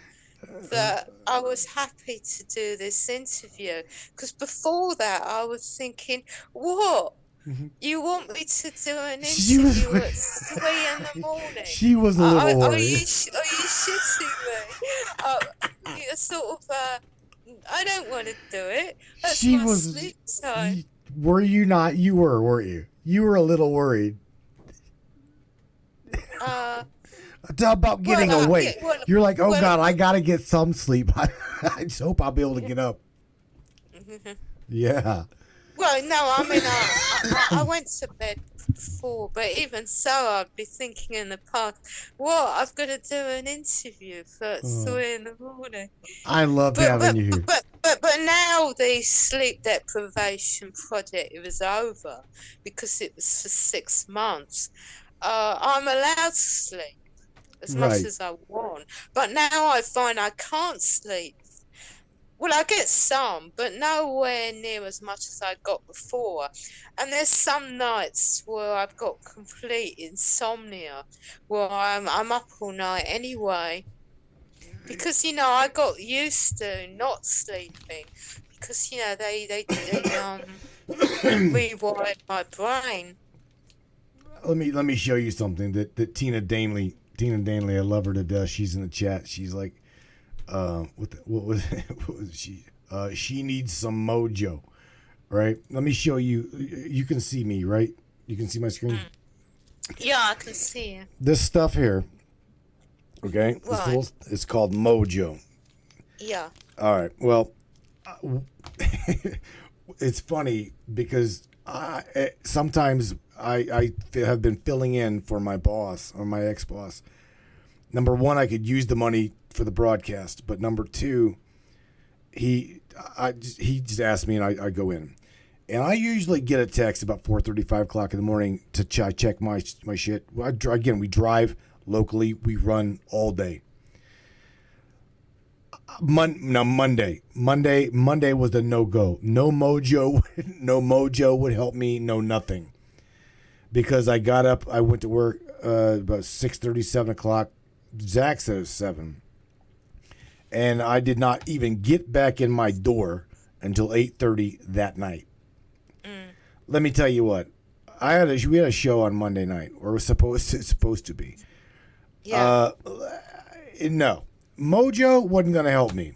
that I was happy to do this interview. Because before that, I was thinking, what? You want me to do an interview at 3 in the morning? She was a little worried. Are you shitting me? Sort of, I don't want to do it. That's my sleep time. Were you not? You were, weren't you? You were a little worried. About getting awake. You're like, oh God, I gotta get some sleep. I just hope I'll be able to get up. Yeah. Well, no, I mean, I went to bed before, but even so, I'd be thinking in the past, what? I've got to do an interview for 3 in the morning. I love having you here. But now the sleep deprivation project was over because it was for 6 months. I'm allowed to sleep as much as I want, but now I find I can't sleep. Well, I get some, but nowhere near as much as I got before. And there's some nights where I've got complete insomnia, where I'm up all night anyway. Because, I got used to not sleeping. Because, they rewired my brain. Let me show you something that Tina Danley, I love her to death. She's in the chat. She's like, what was she? She needs some mojo, right? Let me show you. You can see me, right? You can see my screen. Yeah, I can see you. This stuff here, okay? Right. It's called Mojo. Yeah. All right. Well, it's funny because sometimes I have been filling in for my boss or my ex-boss. Number one, I could use the money for the broadcast, but number two, he just asked me, and I go in, and I usually get a text about 4:30, 5 o'clock in the morning to check my shit. Again, we drive locally, we run all day. Monday was the no-go. No mojo would help me. No nothing. Because I got up, I went to work about 6:30, 7 o'clock. Zach said it was 7. And I did not even get back in my door until 8:30 that night. Let me tell you what. We had a show on Monday night, or it was supposed to be. Yeah. No. Mojo wasn't going to help me.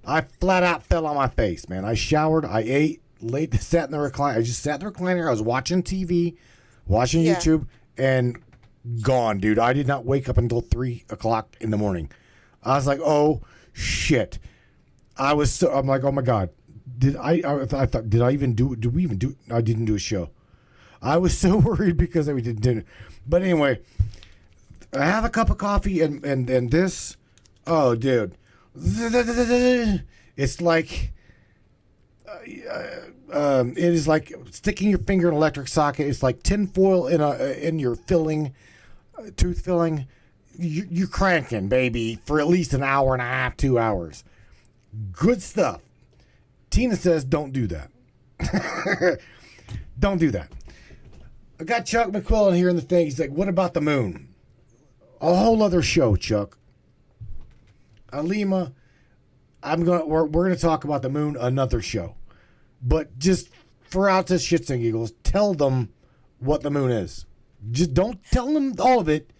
I flat out fell on my face, man. I showered, I ate, sat in the recliner. I just sat in the recliner. I was watching TV, watching YouTube, and gone, dude. I did not wake up until 3 o'clock in the morning. I was like, oh, shit. I'm like, oh, my God. I didn't do a show. I was so worried because we didn't. But anyway, I have a cup of coffee and this. Oh, dude. It's like, it is like sticking your finger in an electric socket. It's like tinfoil in your tooth filling. You're cranking, baby, for at least an hour and a half, 2 hours. Good stuff. Tina says, don't do that. Don't do that. I got Chuck McQuillan here in the thing. He's like, what about the moon? A whole other show, Chuck. Aleemah, we're gonna talk about the moon another show. But just for out to shits and giggles, tell them what the moon is. Just don't tell them all of it.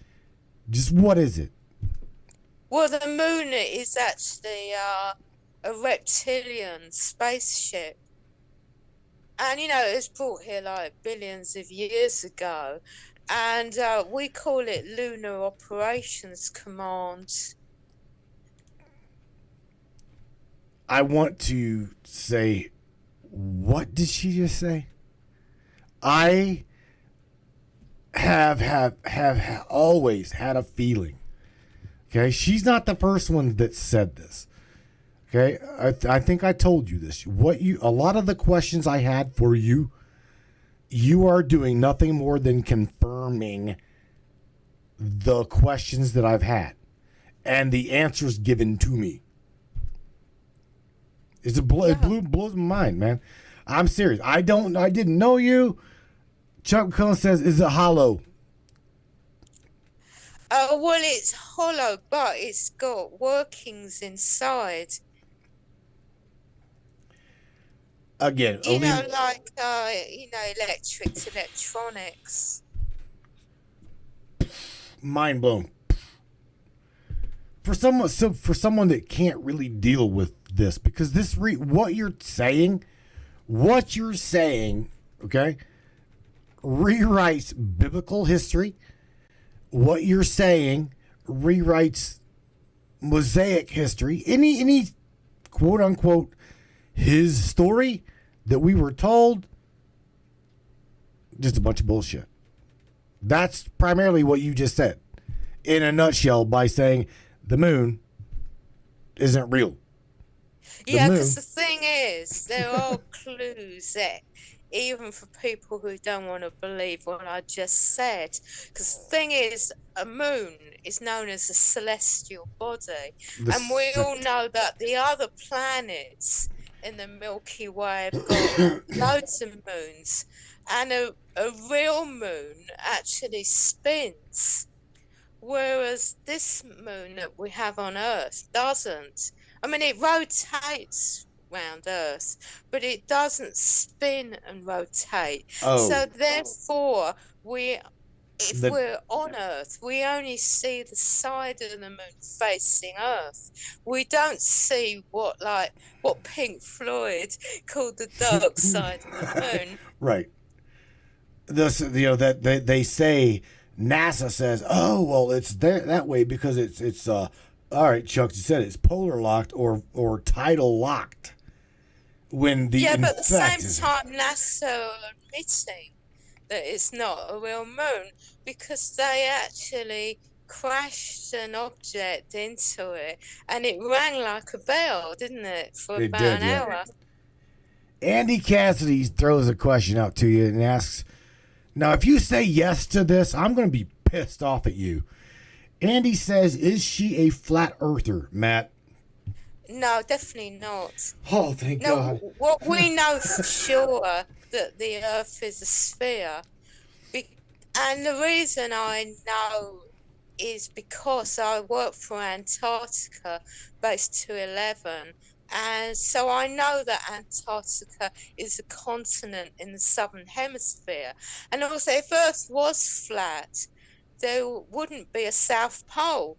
Just what is it? Well, the moon is actually a reptilian spaceship. And, it was brought here like billions of years ago. And we call it Lunar Operations Command. I want to say, what did she just say? I have always had a feeling. Okay, she's not the first one that said this. Okay, I think I told you this. A lot of the questions I had for you, you are doing nothing more than confirming the questions that I've had and the answers given to me. It blows my mind, man. I'm serious. I didn't know you. Chuck McCullough says, is it hollow? Well, it's hollow, but it's got workings inside. Again, like electrics, electronics. Mind blown. For someone that can't really deal with this, because what you're saying, okay, rewrites biblical history. What you're saying rewrites Mosaic history. Any quote unquote his story that we were told, just a bunch of bullshit. That's primarily what you just said in a nutshell by saying the moon isn't real. Yeah, because the thing is, there are clues there, even for people who don't want to believe what I just said. Because the thing is, a moon is known as a celestial body. And we all know that the other planets in the Milky Way have got loads of moons. And a real moon actually spins. Whereas this moon that we have on Earth doesn't. I mean, it rotates around Earth, but it doesn't spin and rotate. Oh. So therefore, we if The we're on Earth, we only see the side of the moon facing Earth. We don't see what Pink Floyd called the dark side of the moon. right. This, that they say, NASA says, oh well, it's there that way because it's all right. Chuck, you said it's polar locked or tidal locked. When the Yeah, but at the fact same is, time, NASA are admitting that it's not a real moon because they actually crashed an object into it and it rang like a bell, didn't it, for it about did, an yeah. hour? Andy Cassidy throws a question out to you and asks, now, if you say yes to this, I'm going to be pissed off at you. Andy says, is she a flat earther, Matt? No, definitely not. Oh, thank God. What we know for sure that the Earth is a sphere, and the reason I know is because I work for Antarctica Base 211, and so I know that Antarctica is a continent in the southern hemisphere. And also, if Earth was flat, there wouldn't be a South Pole.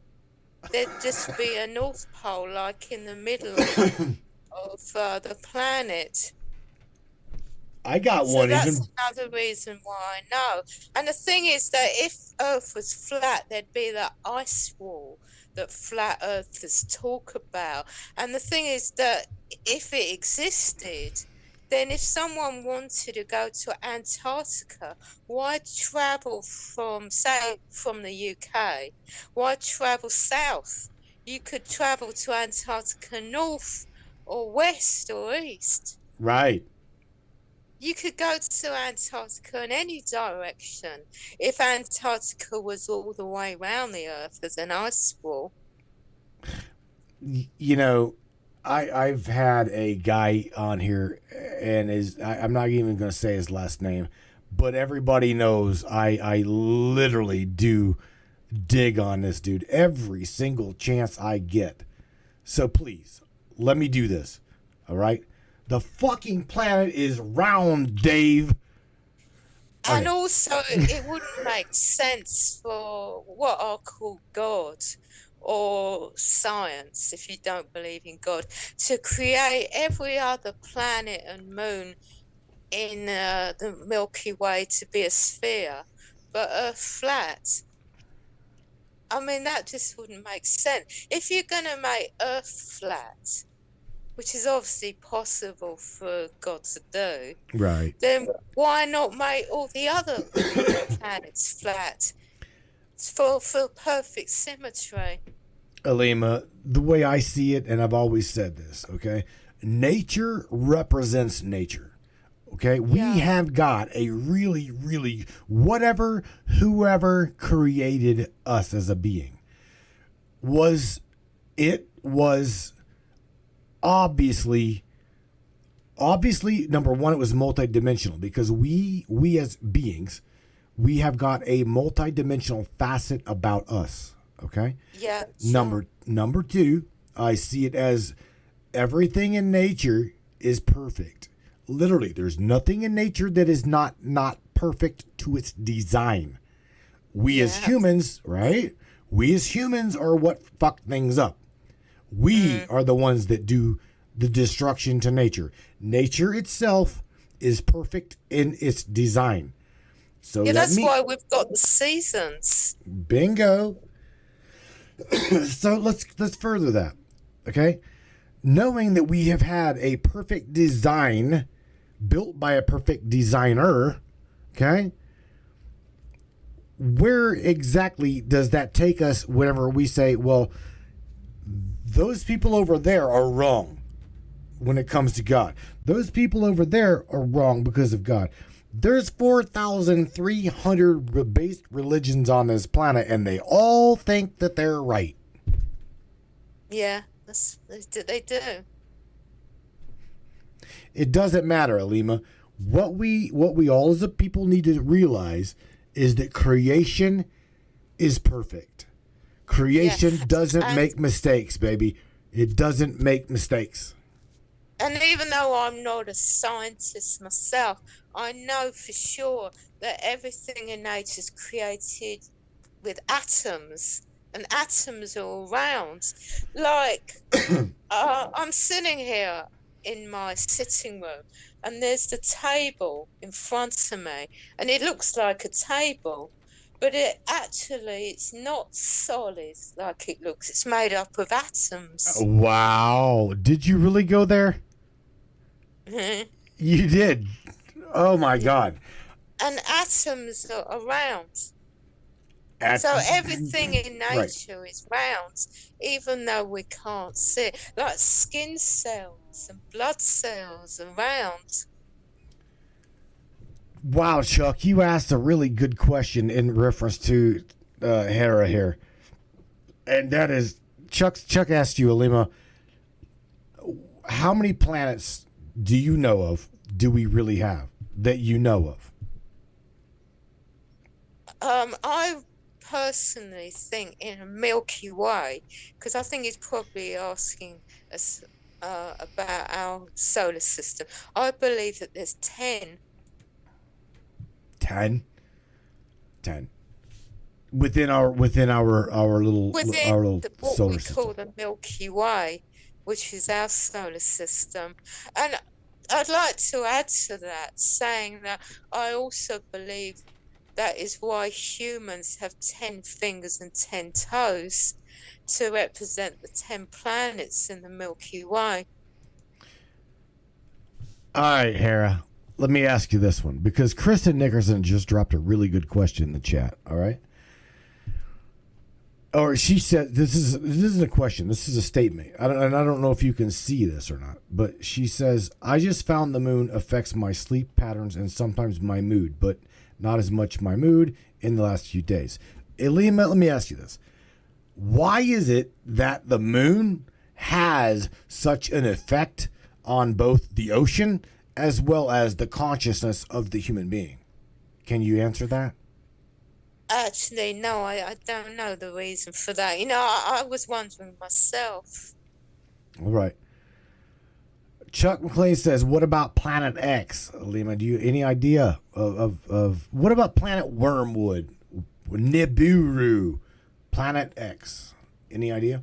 There'd just be a North Pole, like in the middle of the planet. I got So one that's even. another reason why I know. And the thing is that if Earth was flat, there'd be that ice wall that flat earthers talk about. And the thing is that if it existed, then if someone wanted to go to Antarctica, why travel from the UK? Why travel south? You could travel to Antarctica north or west or east. Right. You could go to Antarctica in any direction if Antarctica was all the way around the Earth as an ice wall. You know, I've had a guy on here, and I'm not even going to say his last name, but everybody knows I literally do dig on this dude every single chance I get. So please, let me do this, all right? The fucking planet is round, Dave. Okay. And also, it wouldn't make sense for what are called God or science, if you don't believe in God, to create every other planet and moon in the Milky Way to be a sphere, but Earth flat. I mean, that just wouldn't make sense. If you're going to make Earth flat, which is obviously possible for God to do, right? Then why not make all the other planets flat for perfect symmetry? Aleemah, the way I see it, and I've always said this, okay? Nature represents nature. Okay, we have got a really, really whoever created us as a being was obviously number one, it was multidimensional because we as beings, we have got a multidimensional facet about us. Okay. Yeah. Sure. Number two, I see it as everything in nature is perfect. Literally, there's nothing in nature that is not perfect to its design. We as humans, right? We as humans are what fuck things up. We are the ones that do the destruction to nature. Nature itself is perfect in its design. So that's why we've got the seasons. Bingo. So let's further that. Okay? Knowing that we have had a perfect design built by a perfect designer, okay? Where exactly does that take us whenever we say, well, those people over there are wrong when it comes to God. Those people over there are wrong because of God. There's 4,300 based religions on this planet, and they all think that they're right. Yeah, they do. It doesn't matter, Aleemah. What we all as a people need to realize is that creation is perfect. Creation doesn't make mistakes, baby. It doesn't make mistakes. And even though I'm not a scientist myself, I know for sure that everything in nature is created with atoms, and atoms are around. Like, I'm sitting here in my sitting room, and there's the table in front of me, and it looks like a table, but it's not solid like it looks. It's made up of atoms. Wow. Did you really go there? You did. Oh my God. And atoms are around. So everything in nature is round, even though we can't see it. Like skin cells and blood cells are round. Wow, Chuck, you asked a really good question in reference to Hera here. And that is, Chuck asked you, Aleemah, how many planets do you know of, do we really have, that you know of? I personally think in a Milky Way, because I think he's probably asking us about our solar system. I believe that there's 10. 10? Within our little Within what solar we system. call the Milky Way, which is our solar system. And I'd like to add to that, saying that I also believe that is why humans have 10 fingers and 10 toes, to represent the 10 planets in the Milky Way. All right, Hera, let me ask you this one, because Kristen Nickerson just dropped a really good question in the chat, all right? Or she said, this isn't a question, this is a statement. I don't know if you can see this or not, but she says, I just found the moon affects my sleep patterns and sometimes my mood, but not as much my mood in the last few days. Aleemah, let me ask you this. Why is it that the moon has such an effect on both the ocean as well as the consciousness of the human being? Can you answer that? Actually, no, I don't know the reason for that. You know, I was wondering myself. All right. Chuck McLean says, what about Planet X? Aleemah, do you any idea of what about Planet Wormwood? Nibiru, Planet X. Any idea?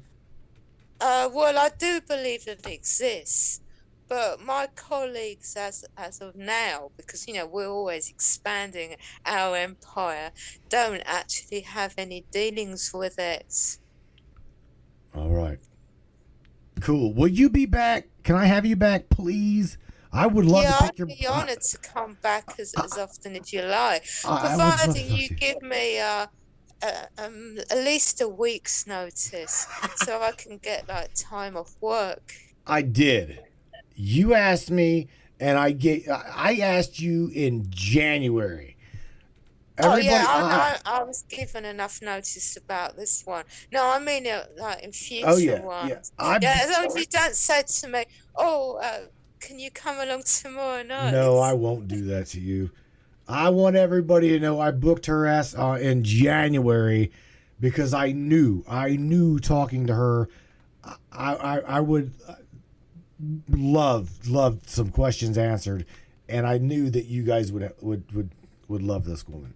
Well, I do believe that it exists, but my colleagues, as of now, because you know we're always expanding our empire, don't actually have any dealings with it. All right. Cool. Will you be back? Can I have you back, please? I would love to pick your... I'd be honored to come back as often as you like, I would love providing to you give me at least a week's notice, so I can get like time off work. I did. You asked me, and I asked you in January. I was given enough notice about this one. No, I mean like in future ones. As long as you don't say to me, can you come along tomorrow night? No, I won't do that to you. I want everybody to know I booked her ass in January because I knew talking to her, I would love some questions answered, and I knew that you guys would love this woman.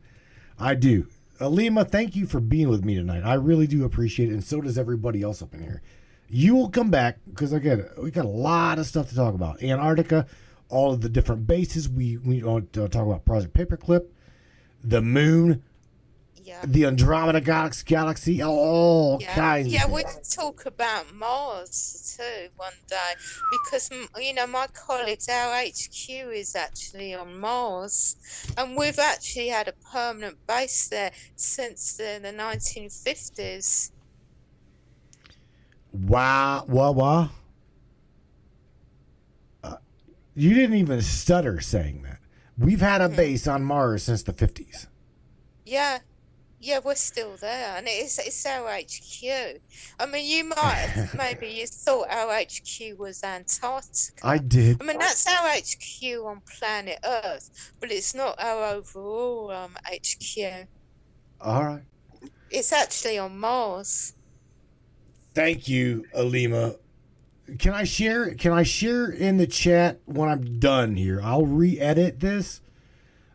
I do. Aleemah, thank you for being with me tonight. I really do appreciate it, and so does everybody else up in here. You will come back because again, we got a lot of stuff to talk about. Antarctica, all of the different bases. We want to talk about Project Paperclip, the moon, the Andromeda galaxy, all kinds. Yeah, we can talk about Mars too one day because you know my colleagues, our HQ is actually on Mars, and we've actually had a permanent base there since the 1950s. Wow. You didn't even stutter saying that. We've had a base on Mars since the 50s. Yeah, we're still there, and it's our HQ. I mean, you might maybe you thought our HQ was Antarctica. I did. I mean, that's our HQ on planet Earth, but it's not our overall HQ. All right. It's actually on Mars. Thank you, Aleemah. Can I share in the chat when I'm done here? I'll re-edit this.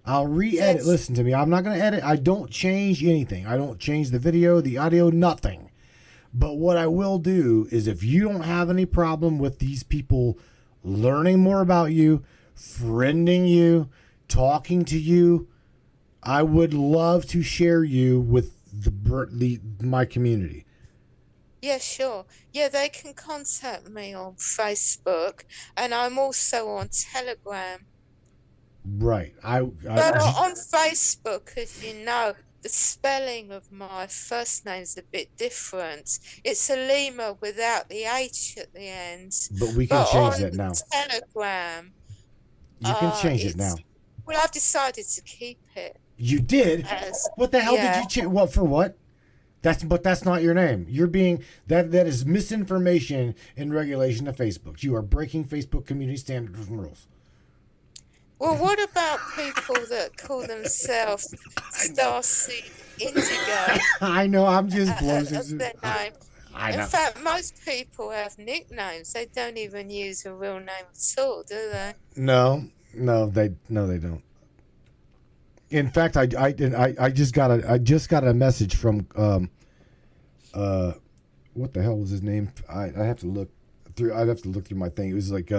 I'll re-edit. Yes. Listen to me. I'm not going to edit. I don't change anything. I don't change the video, the audio, nothing. But what I will do is if you don't have any problem with these people learning more about you, friending you, talking to you, I would love to share you with my community. Yeah, sure. Yeah, they can contact me on Facebook, and I'm also on Telegram. Right. But on Facebook, as you know, the spelling of my first name is a bit different. It's Aleemah without the H at the end. But we can change that now. Telegram, You can change it now. well, I've decided to keep it. You did? What the hell did you change? What for? What? That's not your name. You're being that is misinformation in regulation of Facebook. You are breaking Facebook community standards and rules. Well, what about people that call themselves Starseed Indigo? I know. I'm just As blowing. their name. I know. In fact, most people have nicknames. They don't even use a real name at all, do they? No, they don't. In fact, I just got a message from what the hell was his name? I have to look through. I'd have to look through my thing. It was like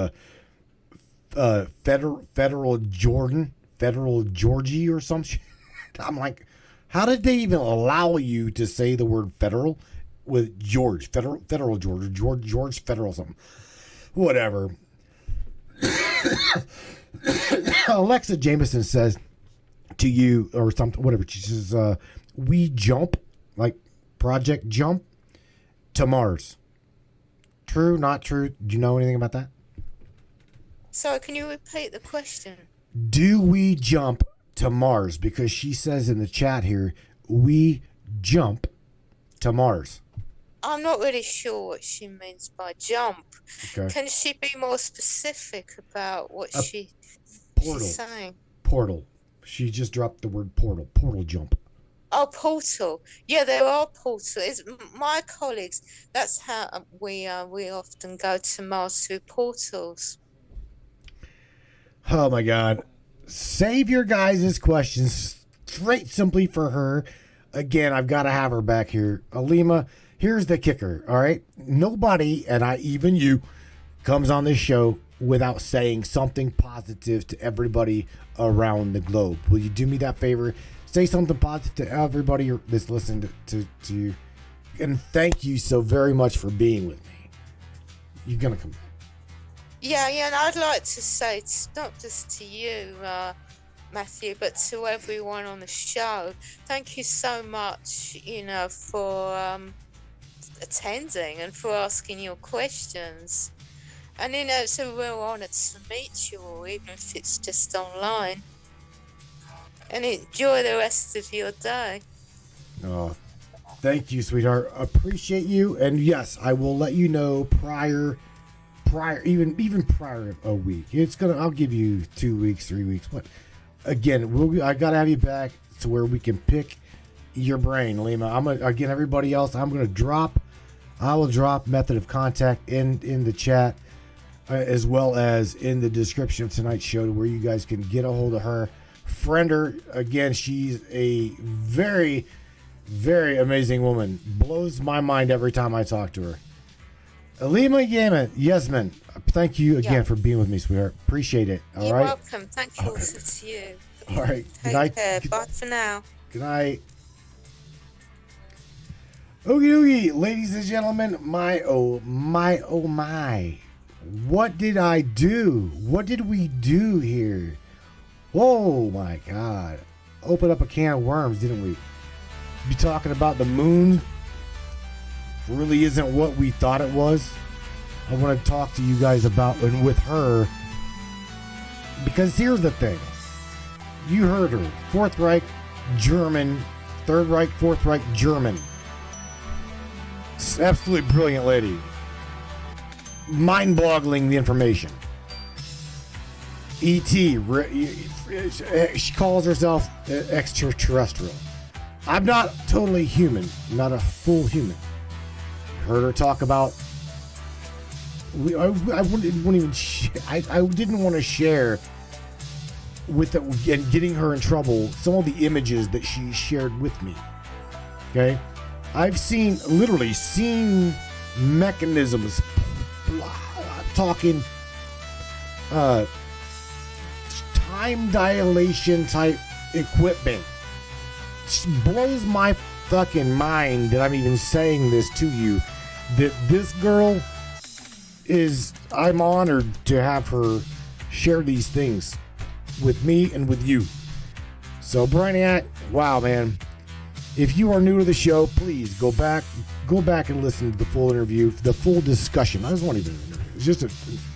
Federal Georgie or some shit. I'm like, how did they even allow you to say the word federal with George? Federal George, or George Federal something. Whatever. Alexa Jameson says to you or something, whatever. She says, we jump, like Project Jump, to Mars. True, not true? Do you know anything about that? So, can you repeat the question? Do we jump to Mars? Because she says in the chat here, we jump to Mars. I'm not really sure what she means by jump. Okay. Can she be more specific about what she's saying? Portal. She just dropped the word portal. Portal jump. Oh, portal. Yeah, there are portals. My colleagues, that's how we often go to Mars through portals. Oh my God. Save your guys' questions straight simply for her. Again, I've got to have her back here. Aleemah, here's the kicker, all right? Nobody, and even you, comes on this show without saying something positive to everybody around the globe. Will you do me that favor? Say something positive to everybody that's listening to you. And thank you so very much for being with me. You're going to come back. Yeah, and I'd like to say, it's not just to you, Matthew, but to everyone on the show, thank you so much, for attending and for asking your questions. And, it's a real honor to meet you all, even if it's just online. And enjoy the rest of your day. Oh, thank you, sweetheart. Appreciate you. And yes, I will let you know prior, even prior a week. I'll give you 2 weeks, 3 weeks. But again, I gotta have you back to where we can pick your brain, Aleemah. Again, everybody else, I will drop method of contact in the chat, as well as in the description of tonight's show, to where you guys can get a hold of her. Friend her. Again, she's a very, very amazing woman. Blows my mind every time I talk to her. Aleema Yasmin, thank you again for being with me, sweetheart. Appreciate it. All You're right. welcome. Thank you also to you. All right. Take Good night. care. Bye for now. Good night. Oogie oogie, ladies and gentlemen, my. What did I do? What did we do here? Whoa, my God. Open up a can of worms, didn't we? Be talking about the moon really isn't what we thought it was. I want to talk to you guys about and with her, because here's the thing. You heard her. Fourth Reich, German. Third Reich, Fourth Reich, German. Absolutely brilliant lady. Mind-boggling the information. E.T. She calls herself extraterrestrial. I'm not totally human. I'm not a full human. Heard her talk about. I didn't want to share and getting her in trouble, some of the images that she shared with me. Okay, I've literally seen mechanisms, talking time dilation type equipment. It blows my fucking mind that I'm even saying this to you, that this girl I'm honored to have her share these things with me and with you. So Brainiac, wow, man. If you are new to the show, please go back and listen to the full interview, the full discussion. I just want to even interview. It's just a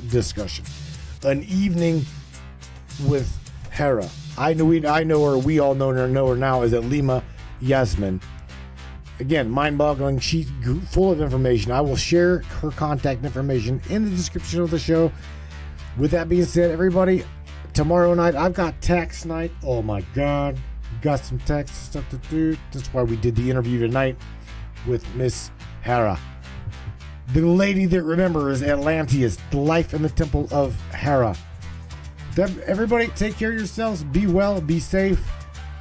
discussion. An evening with Hera. I know her. We all know her now as Aleema Yasmin. Again, mind-boggling. She's full of information. I will share her contact information in the description of the show. With that being said, everybody, tomorrow night I've got tax night. Oh my God, got some tax stuff to do. That's why we did the interview tonight with Miss Hera, the lady that remembers Atlantis, the life in the temple of Hera. Everybody, take care of yourselves. Be well, be safe.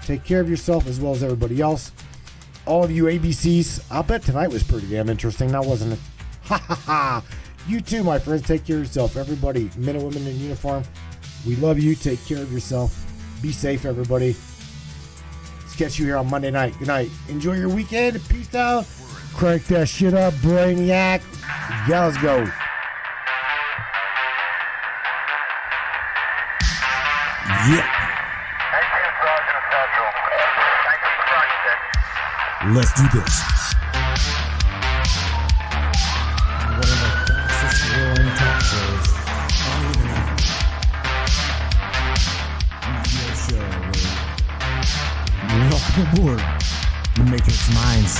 Take care of yourself as well as everybody else. All of you ABCs, I'll bet tonight was pretty damn interesting, now wasn't it? Ha ha ha! You too, my friends. Take care of yourself. Everybody, men and women in uniform, we love you. Take care of yourself. Be safe, everybody. Let's catch you here on Monday night. Good night. Enjoy your weekend. Peace out. Crank that shit up, Brainiac. Yeah, let's go. Yeah. Let's do this. One of the fastest growing talk shows on the internet. Radio show. Welcome aboard the Matrix Minds.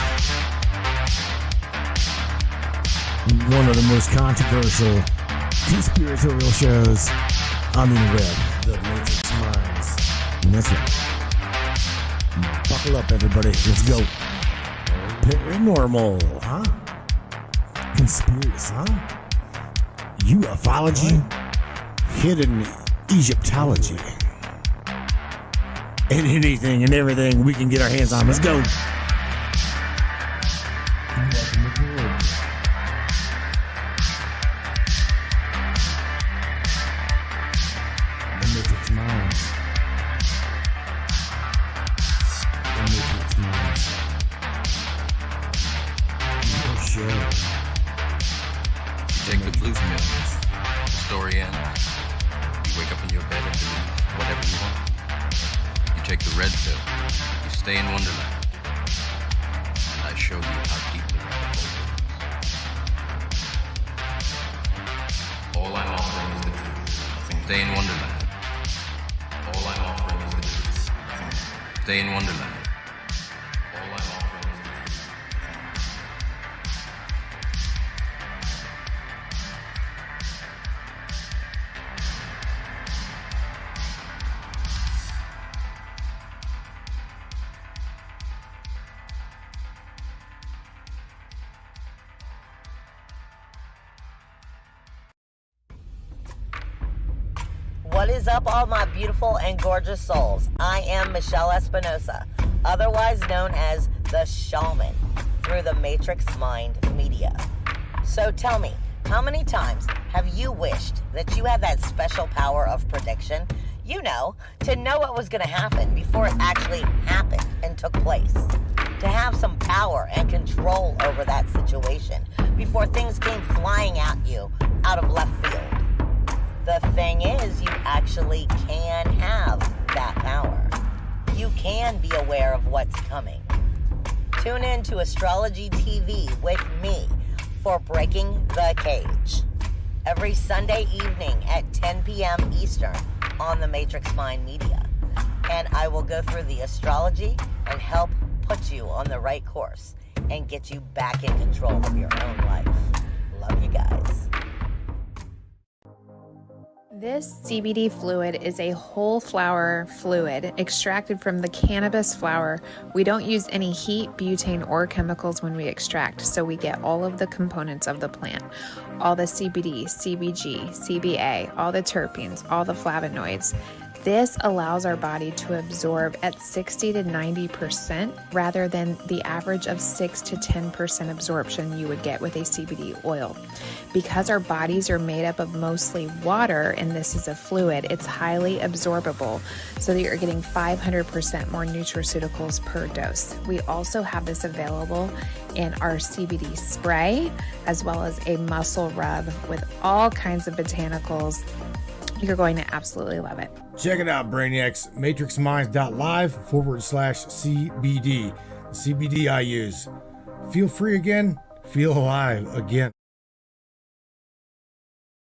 One of the most controversial conspiratorial shows on the internet. The Matrix Minds. And that's right. Buckle up, everybody. Let's go. Paranormal, huh? Conspiracy, huh? Ufology, hidden Egyptology, and anything and everything we can get our hands on. Let's go. Welcome aboard. The Matrix Minds. The Matrix Minds. Take the blue pills, the story ends. You wake up in your bed and believe whatever you want. You take the red pill, you stay in Wonderland. And I show you how deep the rabbit hole is. All I'm offering is the truth. Stay in Wonderland. All I'm offering is the truth. Stay in Wonderland. What is up, all my beautiful and gorgeous souls? I am Michelle Espinosa, otherwise known as the Shaman, through the Matrix Mind Media. So tell me, how many times have you wished that you had that special power of prediction? You know, to know what was going to happen before it actually happened and took place. To have some power and control over that situation before things came flying at you out of left field. The thing is, you actually can have that power. You can be aware of what's coming. Tune in to Astrology TV with me for Breaking the Cage. Every Sunday evening at 10 p.m. Eastern on the Matrix Mind Media. And I will go through the astrology and help put you on the right course and get you back in control of your own life. Love you guys. This CBD fluid is a whole flower fluid extracted from the cannabis flower. We don't use any heat, butane, or chemicals when we extract, so we get all of the components of the plant. All the CBD, CBG, CBA, all the terpenes, all the flavonoids. This allows our body to absorb at 60 to 90% rather than the average of 6 to 10% absorption you would get with a CBD oil. Because our bodies are made up of mostly water and this is a fluid, it's highly absorbable so that you're getting 500% more nutraceuticals per dose. We also have this available in our CBD spray as well as a muscle rub with all kinds of botanicals. You're going to absolutely love it. Check it out, Brainiacs. MatrixMinds.live/CBD. The CBD I use. Feel free again. Feel alive again.